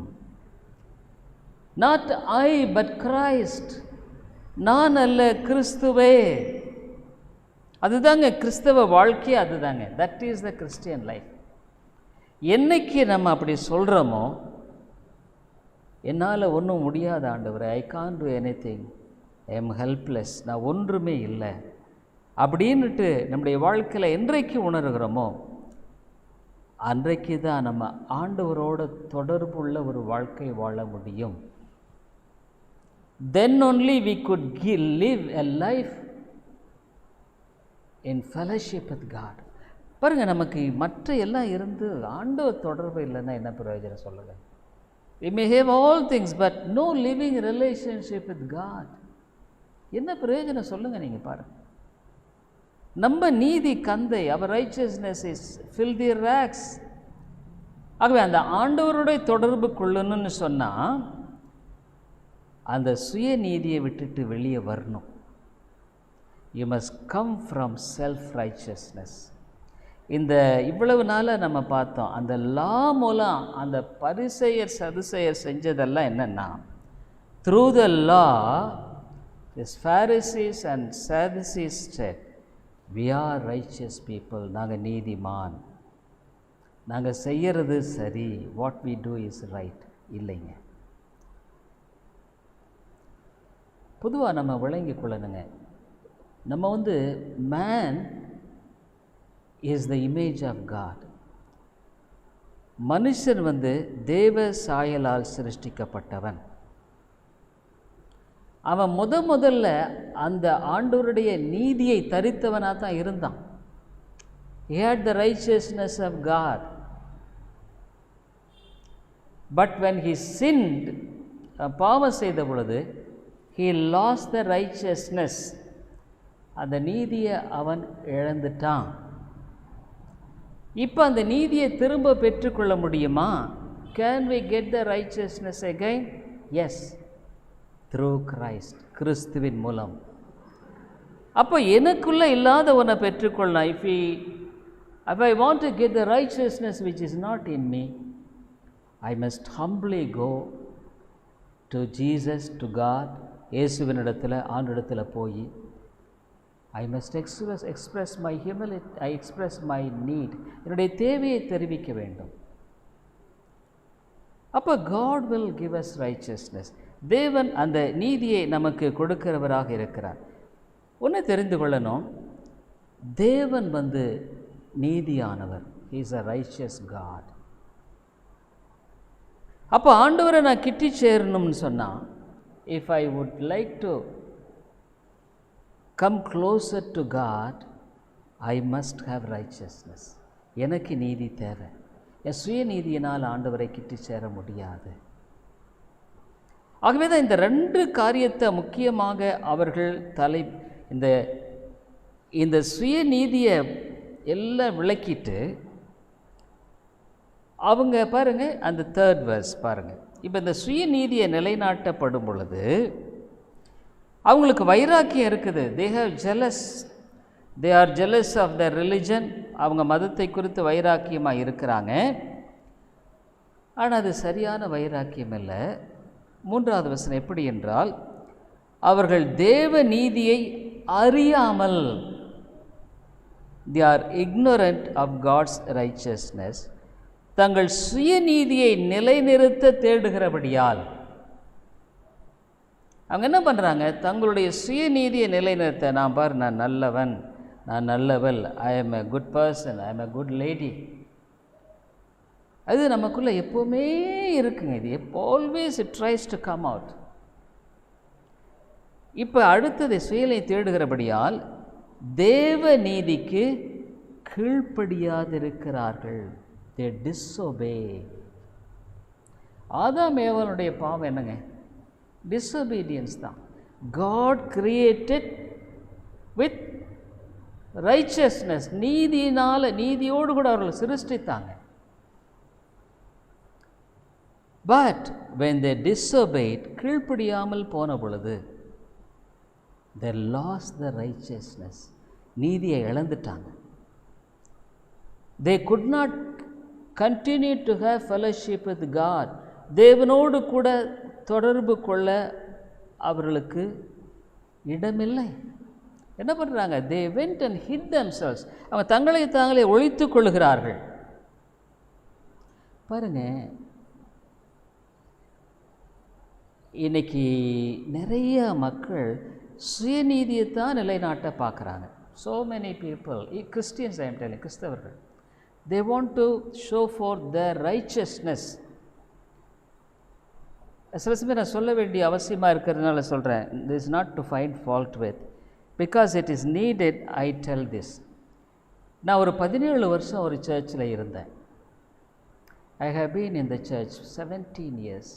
நாட் ஐ பட் கிரைஸ்ட், நான் அல்ல, கிறிஸ்துவே. அதுதாங்க கிறிஸ்தவ வாழ்க்கை, அதுதாங்க. That is the Christian life. என்னைக்கு நம்ம அப்படி சொல்கிறோமோ, என்னால் ஒன்றும் முடியாத ஆண்டவரே, I can't to anything, I am helpless, நான் ஒன்றுமே இல்லை அப்படின்னுட்டு நம்முடைய வாழ்க்கையில் என்றைக்கு உணர்கிறோமோ அன்றைக்கு தான் நம்ம ஆண்டவரோட தொடர்புள்ள ஒரு வாழ்க்கை வாழ முடியும். Then only we could live a life in fellowship with God. பாருங்கள், நமக்கு மற்ற எல்லாம் இருந்து ஆண்டவர் தொடர்பு இல்லைன்னா என்ன பிரயோஜனம் சொல்லுங்கள்? We may have all things but no living relationship with God. என்ன பிரயோஜனம் சொல்லுங்கள்? நீங்கள் பாருங்கள், நம்ம நீதி கந்தை, அவர் ரைச்சியஸ்னஸ் இஸ் filthy rags. ஆகவே அந்த ஆண்டவருடைய தொடர்பு கொள்ளணும்னு சொன்னால் அந்த சுயநீதியை விட்டுட்டு வெளியே வரணும். You must come from self righteousness. இந்த இவ்வளவு நாளாக நம்ம பார்த்தோம், அந்த லா மூலம் அந்த பரிசேயர் சதுசேயர் செஞ்சதெல்லாம் என்னென்னா, through the law this Pharisees and Sadducees said, we are righteous people. நாங்கள் நீதிமான், நாங்கள் செய்கிறது சரி, what we do is right. இல்லைங்க, பொதுவாக நம்ம விளங்கி கொள்ளணுங்க, நம்ம man is the image of God. மனுஷன் தேவ சாயலால் சிருஷ்டிக்கப்பட்டவன். அவன் முதல்ல அந்த ஆண்டவருடைய நீதியை தரித்தவனாக தான் இருந்தான். He had the righteousness of God. But when he sinned, பாவம் செய்த பொழுது, he lost the righteousness. அந்த நீதியை அவன் இழந்துட்டான். இப்போ அந்த நீதியை திரும்ப பெற்றுக்கொள்ள முடியுமா? Can we get the righteousness again? Yes, through Christ. கிறிஸ்துவின் மூலம். அப்போ எனக்குள்ளே இல்லாத ஒன்றை பெற்றுக்கொள்ளலாம். If I want to get the righteousness which is not in me, I must humbly go to Jesus, to God. இயேசுவினிடத்தில், ஆண்டிடத்தில் போய் I must express my humility, I express my need. என்னுடைய தேவையை தெரிவிக்க வேண்டும். அப்போ God will give us righteousness. தேவன் அந்த நீதியை நமக்கு கொடுக்கிறவராக இருக்கிறார். ஒன்று தெரிந்து கொள்ளணும், தேவன் நீதியானவர். He is a righteous God. அப்போ ஆண்டவரை நான் கிட்டி சேரணும்னு சொன்னால், if I would like to come closer to God, I must have righteousness. எனக்கு நீதி தேவை. என் சுயநீதியினால் ஆண்டவரை கிட்டி சேர முடியாது. ஆகவே தான் இந்த ரெண்டு காரியத்தை முக்கியமாக அவர்கள் இந்த சுயநீதியை எல்லாம் விளக்கிட்டு அவங்க பாருங்கள், அந்த 3rd verse பாருங்கள். இப்போ இந்த சுயநீதியை நிலைநாட்டப்படும் பொழுது அவங்களுக்கு வைராக்கியம் இருக்குது. they are jealous of their religion. அவங்க மதத்தை குறித்து வைராக்கியமாக இருக்கிறாங்க. ஆனால் அது சரியான வைராக்கியம் இல்லை. 3வது வசனம் எப்படி என்றால், அவர்கள் தேவ நீதியை அறியாமல், they are ignorant of God's righteousness, தங்கள் சுயநீதியை நிலைநிறுத்த தேடுகிறபடியால். அவங்க என்ன பண்ணுறாங்க? தங்களுடைய சுயநீதியை நிலைநிறுத்த, நான் நல்லவன், நான் நல்லவள், I am a good person, I am a good lady. அது நமக்குள்ளே எப்போவுமே இருக்குங்க. இது always it tries to come out. இப்போ அடுத்தது சுயலை தேடுகிறபடியால் தேவ நீதிக்கு கீழ்ப்படியாதிருக்கிறார்கள். they disobey. ஆதாம் ஏவாளுடைய பாவம் என்னங்க? disobedience தான். God created with righteousness. நீதியோடு கூட அவர்கள் சிருஷ்டித்தாங்க. But when they disobeyed, கீழ்ப்படியாமல் போன பொழுது, they lost the righteousness. நீதியை இழந்துட்டாங்க. They could not continue to have fellowship with God. தேவனோடு கூட தொடர்பு கொள்ள அவர்களுக்கு இடமில்லை. என்ன பண்ணுறாங்க? they went and hid themselves. அவங்க தங்களை தாங்களே ஒழித்து கொள்கிறார்கள். பாருங்க, இன்னைக்கு நிறைய மக்கள் சுயநீதியைத்தான் நிலைநாட்ட பார்க்குறாங்க. so many people, Christians, I am telling, கிறிஸ்தவர்கள், they want to show forth their righteousness. சில சமயம் நான் சொல்ல வேண்டிய அவசியமாக இருக்கிறதுனால சொல்கிறேன். this is not to find fault with, because it is needed. I tell this, நான் ஒரு 17 வருஷம் ஒரு சர்ச்சில் இருந்தேன். I have been in the church 17 years.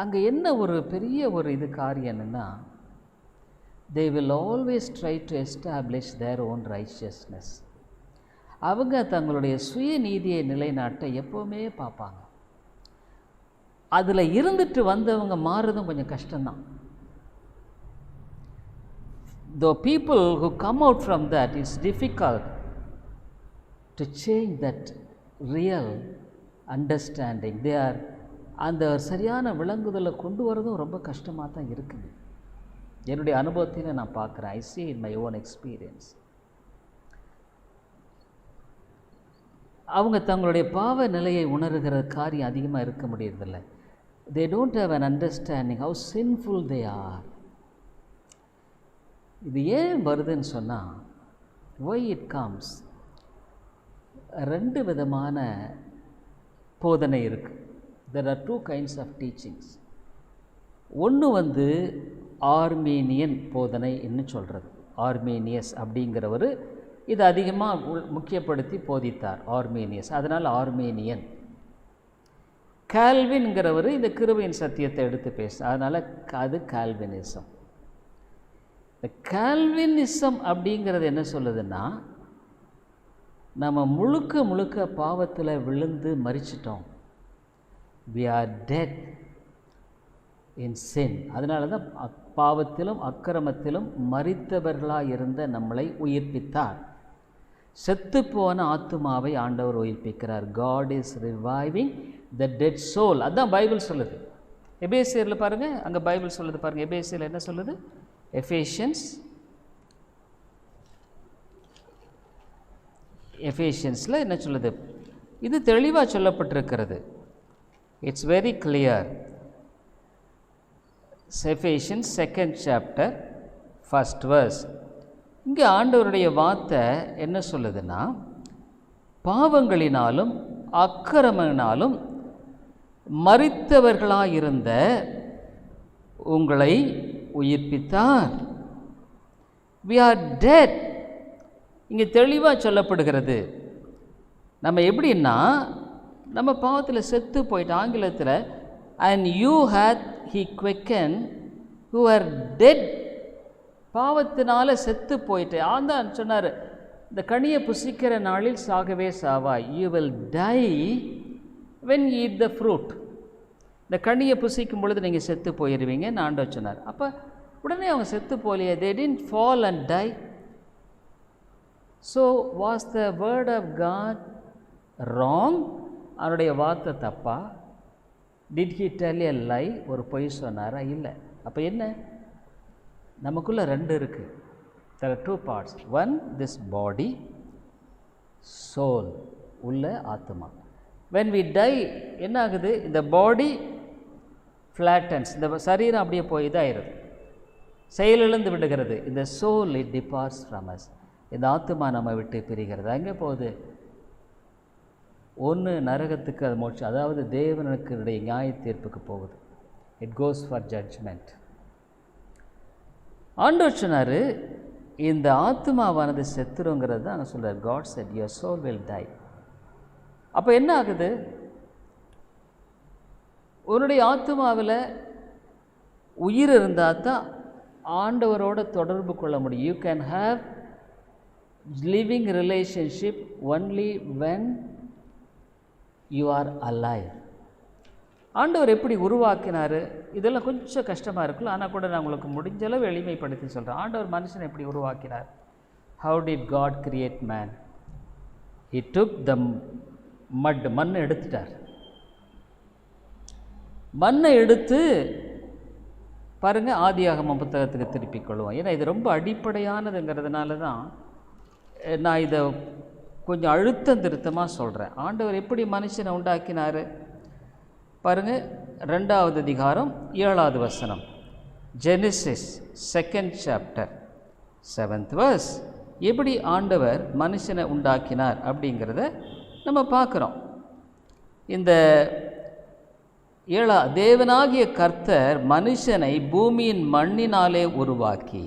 அங்கே என்ன ஒரு பெரிய ஒரு காரியம் என்னென்னா, they will always try to establish their own righteousness. அவங்க தங்களுடைய சுயநீதியை நிலைநாட்ட எப்போவுமே பார்ப்பாங்க. அதில் இருந்துட்டு வந்தவங்க மாறுறதும் கொஞ்சம் கஷ்டம்தான். The people who come out from that, it's difficult to change that real understanding. They are அந்த சரியான விளங்குதலை கொண்டு வரதும் ரொம்ப கஷ்டமாக தான் இருக்குது. என்னுடைய அனுபவத்தில் நான் பார்க்குறேன். ஐ see in my own experience. அவங்க தங்களுடைய பாவ நிலையை உணர்கிற காரியம் அதிகமாக இருக்க முடியறதில்லை. They don't have an understanding how sinful they are. இது ஏன் வருதுன்னு சொன்னால், why it comes, 2 விதமான போதனை இருக்குது. There are 2 kinds of teachings. ஒன்று ஆர்மீனியன் போதனை என்று சொல்கிறது. ஆர்மீனியஸ் அப்படிங்கிறவர் இது அதிகமாக முக்கியப்படுத்தி போதித்தார். ஆர்மீனியஸ், அதனால் ஆர்மீனியன். கால்வின்கிறவர் இந்த கிருபையின் சத்தியத்தை எடுத்து அதனால் அது கால்வினிசம். இந்த கால்வினிசம் அப்படிங்கிறது என்ன சொல்லுதுன்னா, நம்ம முழுக்க பாவத்தில் விழுந்து மரிச்சிட்டோம். we are dead in sin. அதனால தான் பாவத்திலும் அக்கிரமத்திலும் மரித்தவர்களாக இருந்த நம்மளை உயிர்ப்பித்தார். செத்துப்போன ஆத்துமாவை ஆண்டவர் உயிர்ப்பிக்கிறார். God is reviving the dead soul. அதுதான் பைபிள் சொல்லுது. எபேசியரில் பாருங்கள், அங்கே பைபிள் சொல்லுது பாருங்கள். எபேசியரில் என்ன சொல்லுது? எஃபேஷியன்ஸில் என்ன சொல்லுது? இது தெளிவாக சொல்லப்பட்டிருக்கிறது. It's very clear. Ephesians 2nd chapter 1st verse. இங்கே ஆண்டவருடைய வார்த்தை என்ன சொல்லுதுன்னா, பாவங்களினாலும் அக்கிரமத்தினாலும் மரித்தவர்களாயிருந்த உங்களை உயிர்ப்பித்தார். we are dead. இங்கே தெளிவாக சொல்லப்படுகிறது. நம்ம எப்படின்னா, நம்ம பாவத்தில் செத்து போயிட்டு, ஆங்கிலத்தில் and you hath he quickened who are dead. பாவத்தினால செத்து போயிட்டு ஆந்தான் சொன்னார், இந்த கனியை புசிக்கிற நாளில் சாகவே சாவாய். you will die when you eat the fruit. இந்த கனியை புசிக்கும் பொழுது நீங்கள் செத்து போயிடுவீங்கன்னு ஆண்டவர் சொன்னார். அப்போ உடனே அவங்க செத்து போகலையே. they didn't fall and die. so was the word of God wrong? அவருடைய வார்த்தை தப்பா? did he tell a lie? ஒரு பொய் சொன்னாரா? இல்லை. அப்போ என்ன? நமக்குள்ளே 2 இருக்குது. there are 2 parts. one, this body, soul, உள்ள ஆத்மா. when we die என்ன ஆகுது? இந்த பாடி flattens, இந்த சரீரம் அப்படியே போய் இதாகிடுது, செயலிழந்து விடுகிறது. இந்த soul it departs from us. இந்த ஆத்மா நம்ம விட்டு பிரிகிறது. அங்கே போகுது, ஒன்று நரகத்துக்கு, அது மோட்சம், அதாவது தேவனுக்கு நியாய தீர்ப்புக்கு போகுது. It goes for judgement. ஆண்டவர் சொன்னார், இந்த ஆத்மாவானது செத்துருங்கிறது தான் அங்கே சொல்கிறார். God said your soul will die. அப்போ என்ன ஆகுது? உன்னுடைய ஆத்மாவில் உயிர் இருந்தால் தான் ஆண்டவரோட தொடர்பு கொள்ள முடியும். You can have living relationship only when you are alive. ஆண்டவர் எப்படி உருவாக்கினார்? இதெல்லாம் கொஞ்சம் கஷ்டமாக இருக்குல்ல, ஆனால் கூட நான் உங்களுக்கு முடிஞ்சளவு எளிமைப்படுத்தி சொல்கிறேன். ஆண்டவர் மனுஷனை எப்படி உருவாக்கினார்? How did God create man? He took the mud, மண்ணை எடுத்துட்டார். மண்ணை எடுத்து பாருங்கள், ஆதியாகமம் புத்தகத்துக்கு திருப்பிக் கொள்வோம். ஏன்னா இது ரொம்ப அடிப்படையானதுங்கிறதுனால தான் நான் இதை கொஞ்சம் அழுத்தம் திருத்தமாக சொல்கிறேன். ஆண்டவர் எப்படி மனுஷனை உண்டாக்கினார் பாருங்கள். 2வது அதிகாரம் 7வது வசனம். Genesis 2nd chapter 7th verse. எப்படி ஆண்டவர் மனுஷனை உண்டாக்கினார் அப்படிங்கிறத நம்ம பார்க்குறோம். இந்த தேவனாகிய கர்த்தர் மனுஷனை பூமியின் மண்ணினாலே உருவாக்கி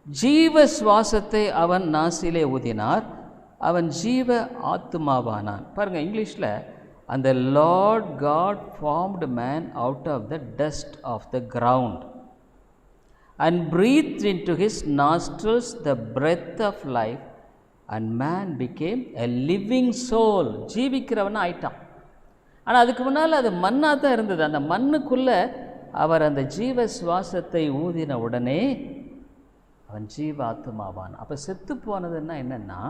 ஜீவ சுவாசத்தை அவன் நாசிலே ஊதினார், அவன் ஜீவ ஆத்துமாவானான். பாருங்கள், இங்கிலீஷில் அந்த Lord God formed man out of the dust of the ground and breathed into his nostrils the breath of life and man became a living soul. ஜீவிக்கிறவன் ஆயிட்டான். ஆனால் அதுக்கு முன்னால் அது மண்ணாக தான் இருந்தது. அந்த மண்ணுக்குள்ளே அவர் அந்த ஜீவ சுவாசத்தை ஊதின உடனே அவன் ஜீவ ஆத்மாவான். அப்போ செத்து போனதுன்னா என்னென்னா,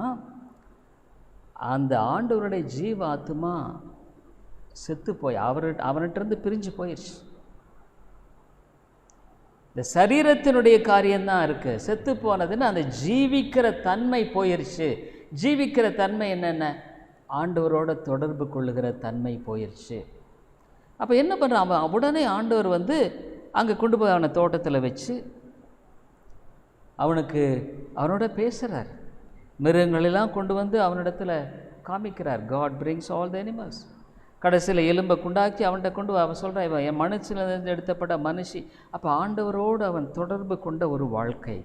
அந்த ஆண்டவருடைய ஜீவ ஆத்மா செத்து போய் அவன்கிட்டருந்து பிரிஞ்சு போயிடுச்சு. இந்த சரீரத்தினுடைய காரியம்தான் இருக்குது. செத்து போனதுன்னு அந்த ஜீவிக்கிற தன்மை போயிடுச்சு. ஜீவிக்கிற தன்மை என்னென்ன? ஆண்டவரோட தொடர்பு கொள்ளுகிற தன்மை போயிடுச்சு. அப்போ என்ன பண்ணுறான் அவன்? உடனே ஆண்டவர் அங்கே கொண்டு போய் அவனை தோட்டத்தில் வச்சு அவனோட பேசுகிறார். மிருகங்களெல்லாம் கொண்டு அவனிடத்தில் காமிக்கிறார். God brings all the animals. கடைசியில் எலும்பை குண்டாக்கி அவன்கிட்ட கொண்டு அவன் சொல்கிறான், இவன் என் மனுஷிலிருந்து எடுத்தப்பட்ட மனுஷி. அப்போ ஆண்டவரோடு அவன் தொடர்பு கொண்ட ஒரு வாழ்க்கை.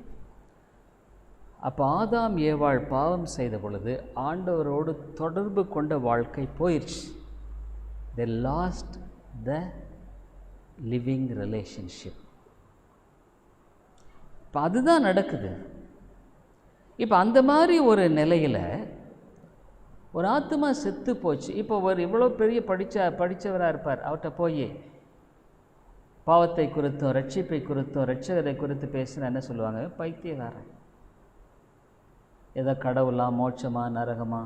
அப்போ ஆதாம் ஏவாள் பாவம் செய்த பொழுது ஆண்டவரோடு தொடர்பு கொண்ட வாழ்க்கை போயிடுச்சு. they lost the living relationship. இப்போ அதுதான் நடக்குது. இப்போ அந்த மாதிரி ஒரு நிலையில் ஒரு ஆத்மா செத்து போச்சு. இப்போ ஒரு இவ்வளோ பெரிய படித்தவராக இருப்பார், அவர்கிட்ட போய் பாவத்தை குறித்தும் ரட்சிப்பை குறித்தும் ரட்சகரை குறித்து பேசுனா என்ன சொல்லுவாங்க? பைத்தியக்காரன். ஏதோ கடவுளா, மோட்சமா, நரகமா,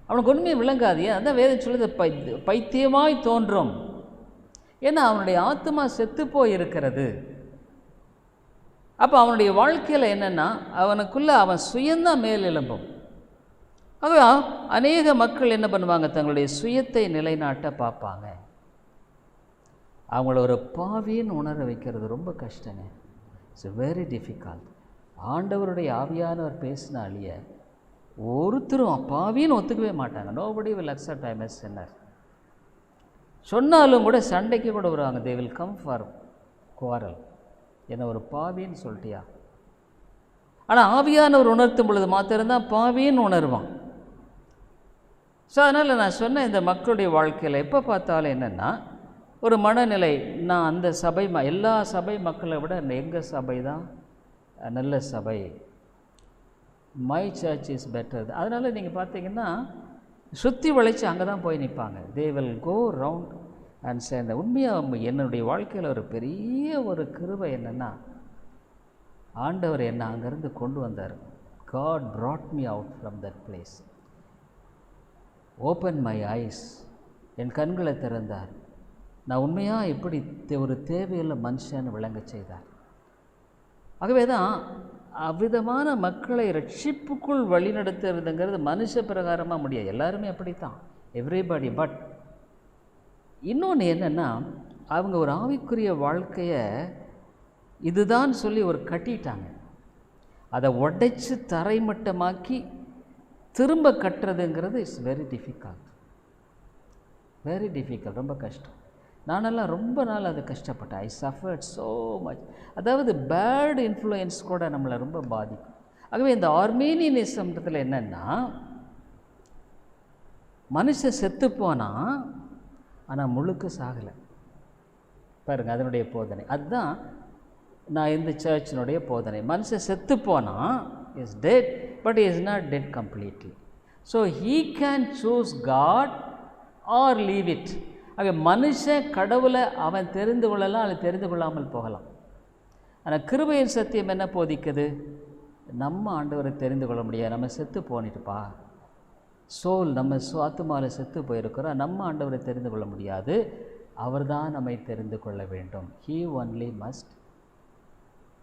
அவனுக்கு ஒன்றுமே விளங்காது. அதான் வேதம் சொல்லுது, பைத்தியமாய் தோன்றும். ஏன்னா அவனுடைய ஆத்மா செத்து போய் இருக்கிறது. அப்போ அவனுடைய வாழ்க்கையில் என்னென்னா, அவனுக்குள்ளே அவன் சுயந்தான் மேல் எழும்பும். அதான் அநேக மக்கள் என்ன பண்ணுவாங்க? தங்களுடைய சுயத்தை நிலைநாட்ட பார்ப்பாங்க. அவங்கள ஒரு பாவின்னு உணர வைக்கிறது ரொம்ப கஷ்டங்க. It's very difficult. ஆண்டவருடைய ஆவியானவர் பேசினாலேயே ஒருத்தரும் பாவின்னு ஒத்துக்கவே மாட்டாங்க. Nobody will accept I am sinner. சொன்னாலும் கூட சண்டைக்கு கூட வருவாங்க. They will come for quarrel. என்ன ஒரு பாவின்னு சொல்லிட்டியா? ஆனால் ஆவியானவர் உணர்த்தும் பொழுது மாத்திரம்தான் பாவின்னு உணர்வான். ஸோ அதனால் நான் சொன்ன இந்த மக்களுடைய வாழ்க்கையில் எப்போ பார்த்தாலும் என்னென்னா ஒரு மனநிலை, நான் அந்த சபை எல்லா சபை மக்களை விட எங்கள் சபை தான் நல்ல சபை, மை சர்ச் இஸ் பெட்டர். அதனால் நீங்கள் பார்த்தீங்கன்னா சுற்றி வளைச்சி அங்கே தான் போய் நிற்பாங்க. They will go round and சேர்ந்த. உண்மையாக என்னுடைய வாழ்க்கையில் ஒரு பெரிய ஒரு கிருபை என்னென்னா, ஆண்டவர் என்னை அங்கேருந்து கொண்டு வந்தார். God brought me out from that place. Open my eyes. என் கண்களை திறந்தார். நான் உண்மையாக இப்படி ஒரு தேவையுள்ள மனுஷன்னு விளங்க செய்தார். ஆகவே தான் அவ்விதமான மக்களை ரட்சிப்புக்குள் வழிநடத்துறதுங்கிறது மனுஷ பிரகாரமாக முடியாது. எல்லாருமே அப்படித்தான், எவ்ரிபடி. பட் இன்னொன்று என்னென்னா, அவங்க ஒரு ஆவிக்குரிய வாழ்க்கையை இதுதான் சொல்லி ஒரு கட்டிட்டாங்க. அதை உடைச்சி தரைமட்டமாக்கி திரும்ப கட்டுறதுங்கிறது it's very difficult. Very difficult, ரொம்ப கஷ்டம். நானெல்லாம் ரொம்ப நாள் அதை கஷ்டப்பட்டேன். I suffered so much. அதாவது பேட் இன்ஃப்ளூயன்ஸ் கூட நம்மளை ரொம்ப பாதிக்கும். ஆகவே இந்த ஆர்மேனியனிசம்ன்றத்தில் என்னென்னா, மனுஷன் செத்து போனால் ஆனால் முழுக்க சாகலை. பாருங்கள் அதனுடைய போதனை அதுதான். நான் இந்த சர்ச்சினுடைய போதனை, மனுஷன் செத்து போனால் is dead, but is not dead completely. So he can choose God or leave it. ஆக மனுஷன் கடவுளை அவன் தெரிந்து கொள்ளலாம், அல்லது தெரிந்து கொள்ளாமல் போகலாம். ஆனால் கிருபையின் சத்தியம் என்ன போதிக்குது? நம்ம ஆண்டவரை தெரிந்து கொள்ள முடியாது. நம்ம செத்து போனிட்டுப்பா, சோல் நம்ம ஆத்துமாவில் செத்து போயிருக்கிறோம். நம்ம ஆண்டவரை தெரிந்து கொள்ள முடியாது. அவர் தான் நம்மை தெரிந்து கொள்ள வேண்டும். He only must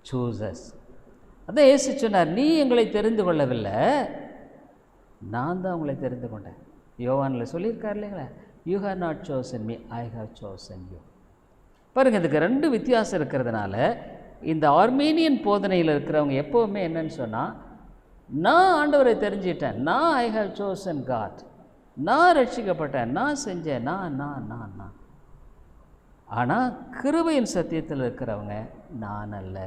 choose us. அதான் இயேசு சொன்னார், நீ எங்களை தெரிந்து கொள்ளவில்லை, நான் தான் உங்களை தெரிந்து கொண்டேன். யோவானில் சொல்லியிருக்கார் இல்லைங்களா, you have not chosen me, I have chosen you. பாருங்கள், இதுக்கு ரெண்டு வித்தியாசம் இருக்கிறதுனால இந்த ஆர்மேனியன் போதனையில் இருக்கிறவங்க எப்போவுமே என்னன்னு சொன்னால், நான் ஆண்டவரை தெரிஞ்சிட்டேன், நான் ஐ ஹவ் சோசன் காட், நான் ரட்சிக்கப்பட்டேன், நான் செஞ்சேன், நான். ஆனால் கிருபையின் சத்தியத்தில் இருக்கிறவங்க நான் அல்ல,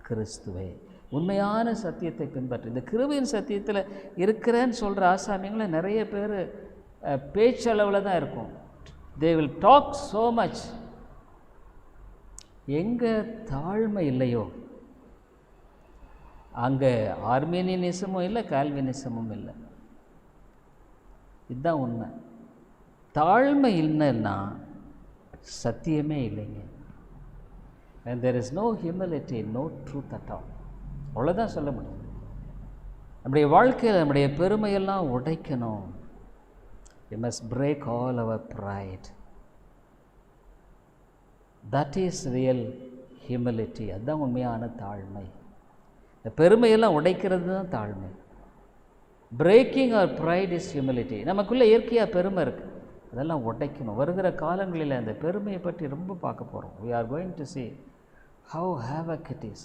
கிறிஸ்துவே. உண்மையான சத்தியத்தை பின்பற்று. இந்த கிருபையின் சத்தியத்தில் இருக்கிறேன்னு சொல்கிற ஆசாமிகளை நிறைய பேர் பேச்சளவில் தான் இருக்கும். They will talk so much. எங்கே தாழ்மை இல்லையோ அங்கே ஆர்மீனியனிசமும் இல்லை, கால்வினிசமும் இல்லை. இதுதான் உண்மை. தாழ்மை இல்லைன்னா சத்தியமே இல்லைங்க. and there is no humility, no truth at all. அவ்வளோதான் சொல்ல முடியும். நம்முடைய வாழ்க்கையில் நம்முடைய பெருமையெல்லாம் உடைக்கணும். we must break all our pride. that is real humility. அதுதான் உண்மையான தாழ்மை. இந்த பெருமையெல்லாம் உடைக்கிறது தான் தாழ்மை. Breaking our pride is humility. நமக்குள்ளே இயற்கையாக பெருமை இருக்குது, அதெல்லாம் உடைக்கணும். வருகிற காலங்களில் அந்த பெருமையை பற்றி ரொம்ப பார்க்க போகிறோம். we are going to see how havoc it is.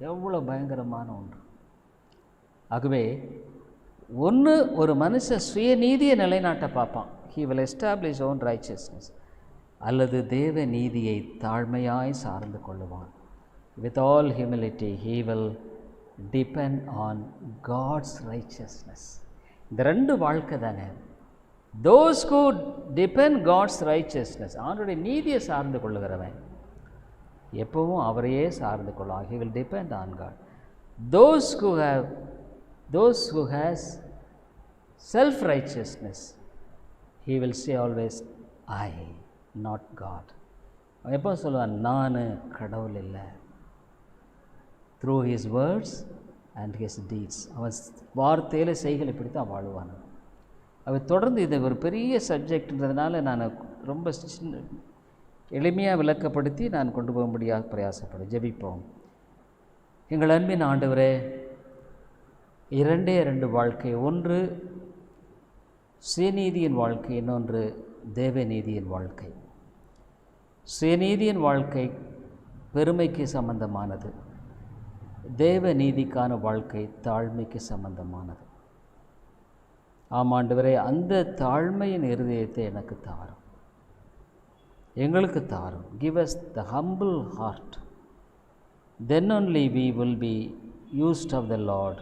எவ்வளோ பயங்கரமான ஒன்று. ஆகவே ஒரு மனுஷன் சுயநீதியை நிலைநாட்ட பார்ப்பான். he will establish own righteousness. அல்லது தேவ நீதியை தாழ்மையாய் சார்ந்து கொள்ளுவான். with all humility he will depend on God's righteousness. இந்த ரெண்டு வாழ்க்கை தானே. those who depend God's righteousness, அவனுடைய நீதியை சார்ந்து கொள்ளுகிறவன் எப்பவும் அவரையே சார்ந்து கொள்ளுவான். he will depend on God. those who has self righteousness, he will say always I, not God. அவன் எப்போ சொல்லுவான், நான் கடவுள் இல்லை. through his words and his deeds. அவன் வார்த்தையில் செய்கள் இப்படி தான் வாழ்வான். அவன் தொடர்ந்து இதை ஒரு பெரிய சப்ஜெக்ட்ன்றதுனால நான் ரொம்ப எளிமையாக விளக்கப்படுத்தி நான் கொண்டு போக முடியாது பிரயாசப்படும். ஜெபிப்போம். எங்கள் அன்பின் ஆண்டவரே, 2 வாழ்க்கை, ஒன்று சுயநீதியின் வாழ்க்கை, இன்னொன்று தேவநீதியின் வாழ்க்கை. சுயநீதியின் வாழ்க்கை பெருமைக்கு சம்பந்தமானது, தேவ நீதிக்கான வாழ்க்கை தாழ்மைக்கு சம்பந்தமானது. ஆமாண்டவரே, அந்த தாழ்மையின் இருதயத்தை எனக்கு தாரும், எங்களுக்கு தாரும். give us the humble heart, then only we will be used of the Lord.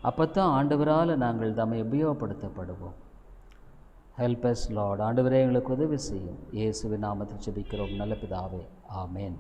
அப்போத்தான் ஆண்டவரால் நாங்கள் தம்மை உபயோகப்படுத்தப்படுவோம். help us Lord. ஆண்டவரே, எங்களுக்கு உதவி செய்யும். இயேசுவின் நாமத்தில் ஜெபிக்கிறோம் நல்ல பிதாவே, ஆமென்.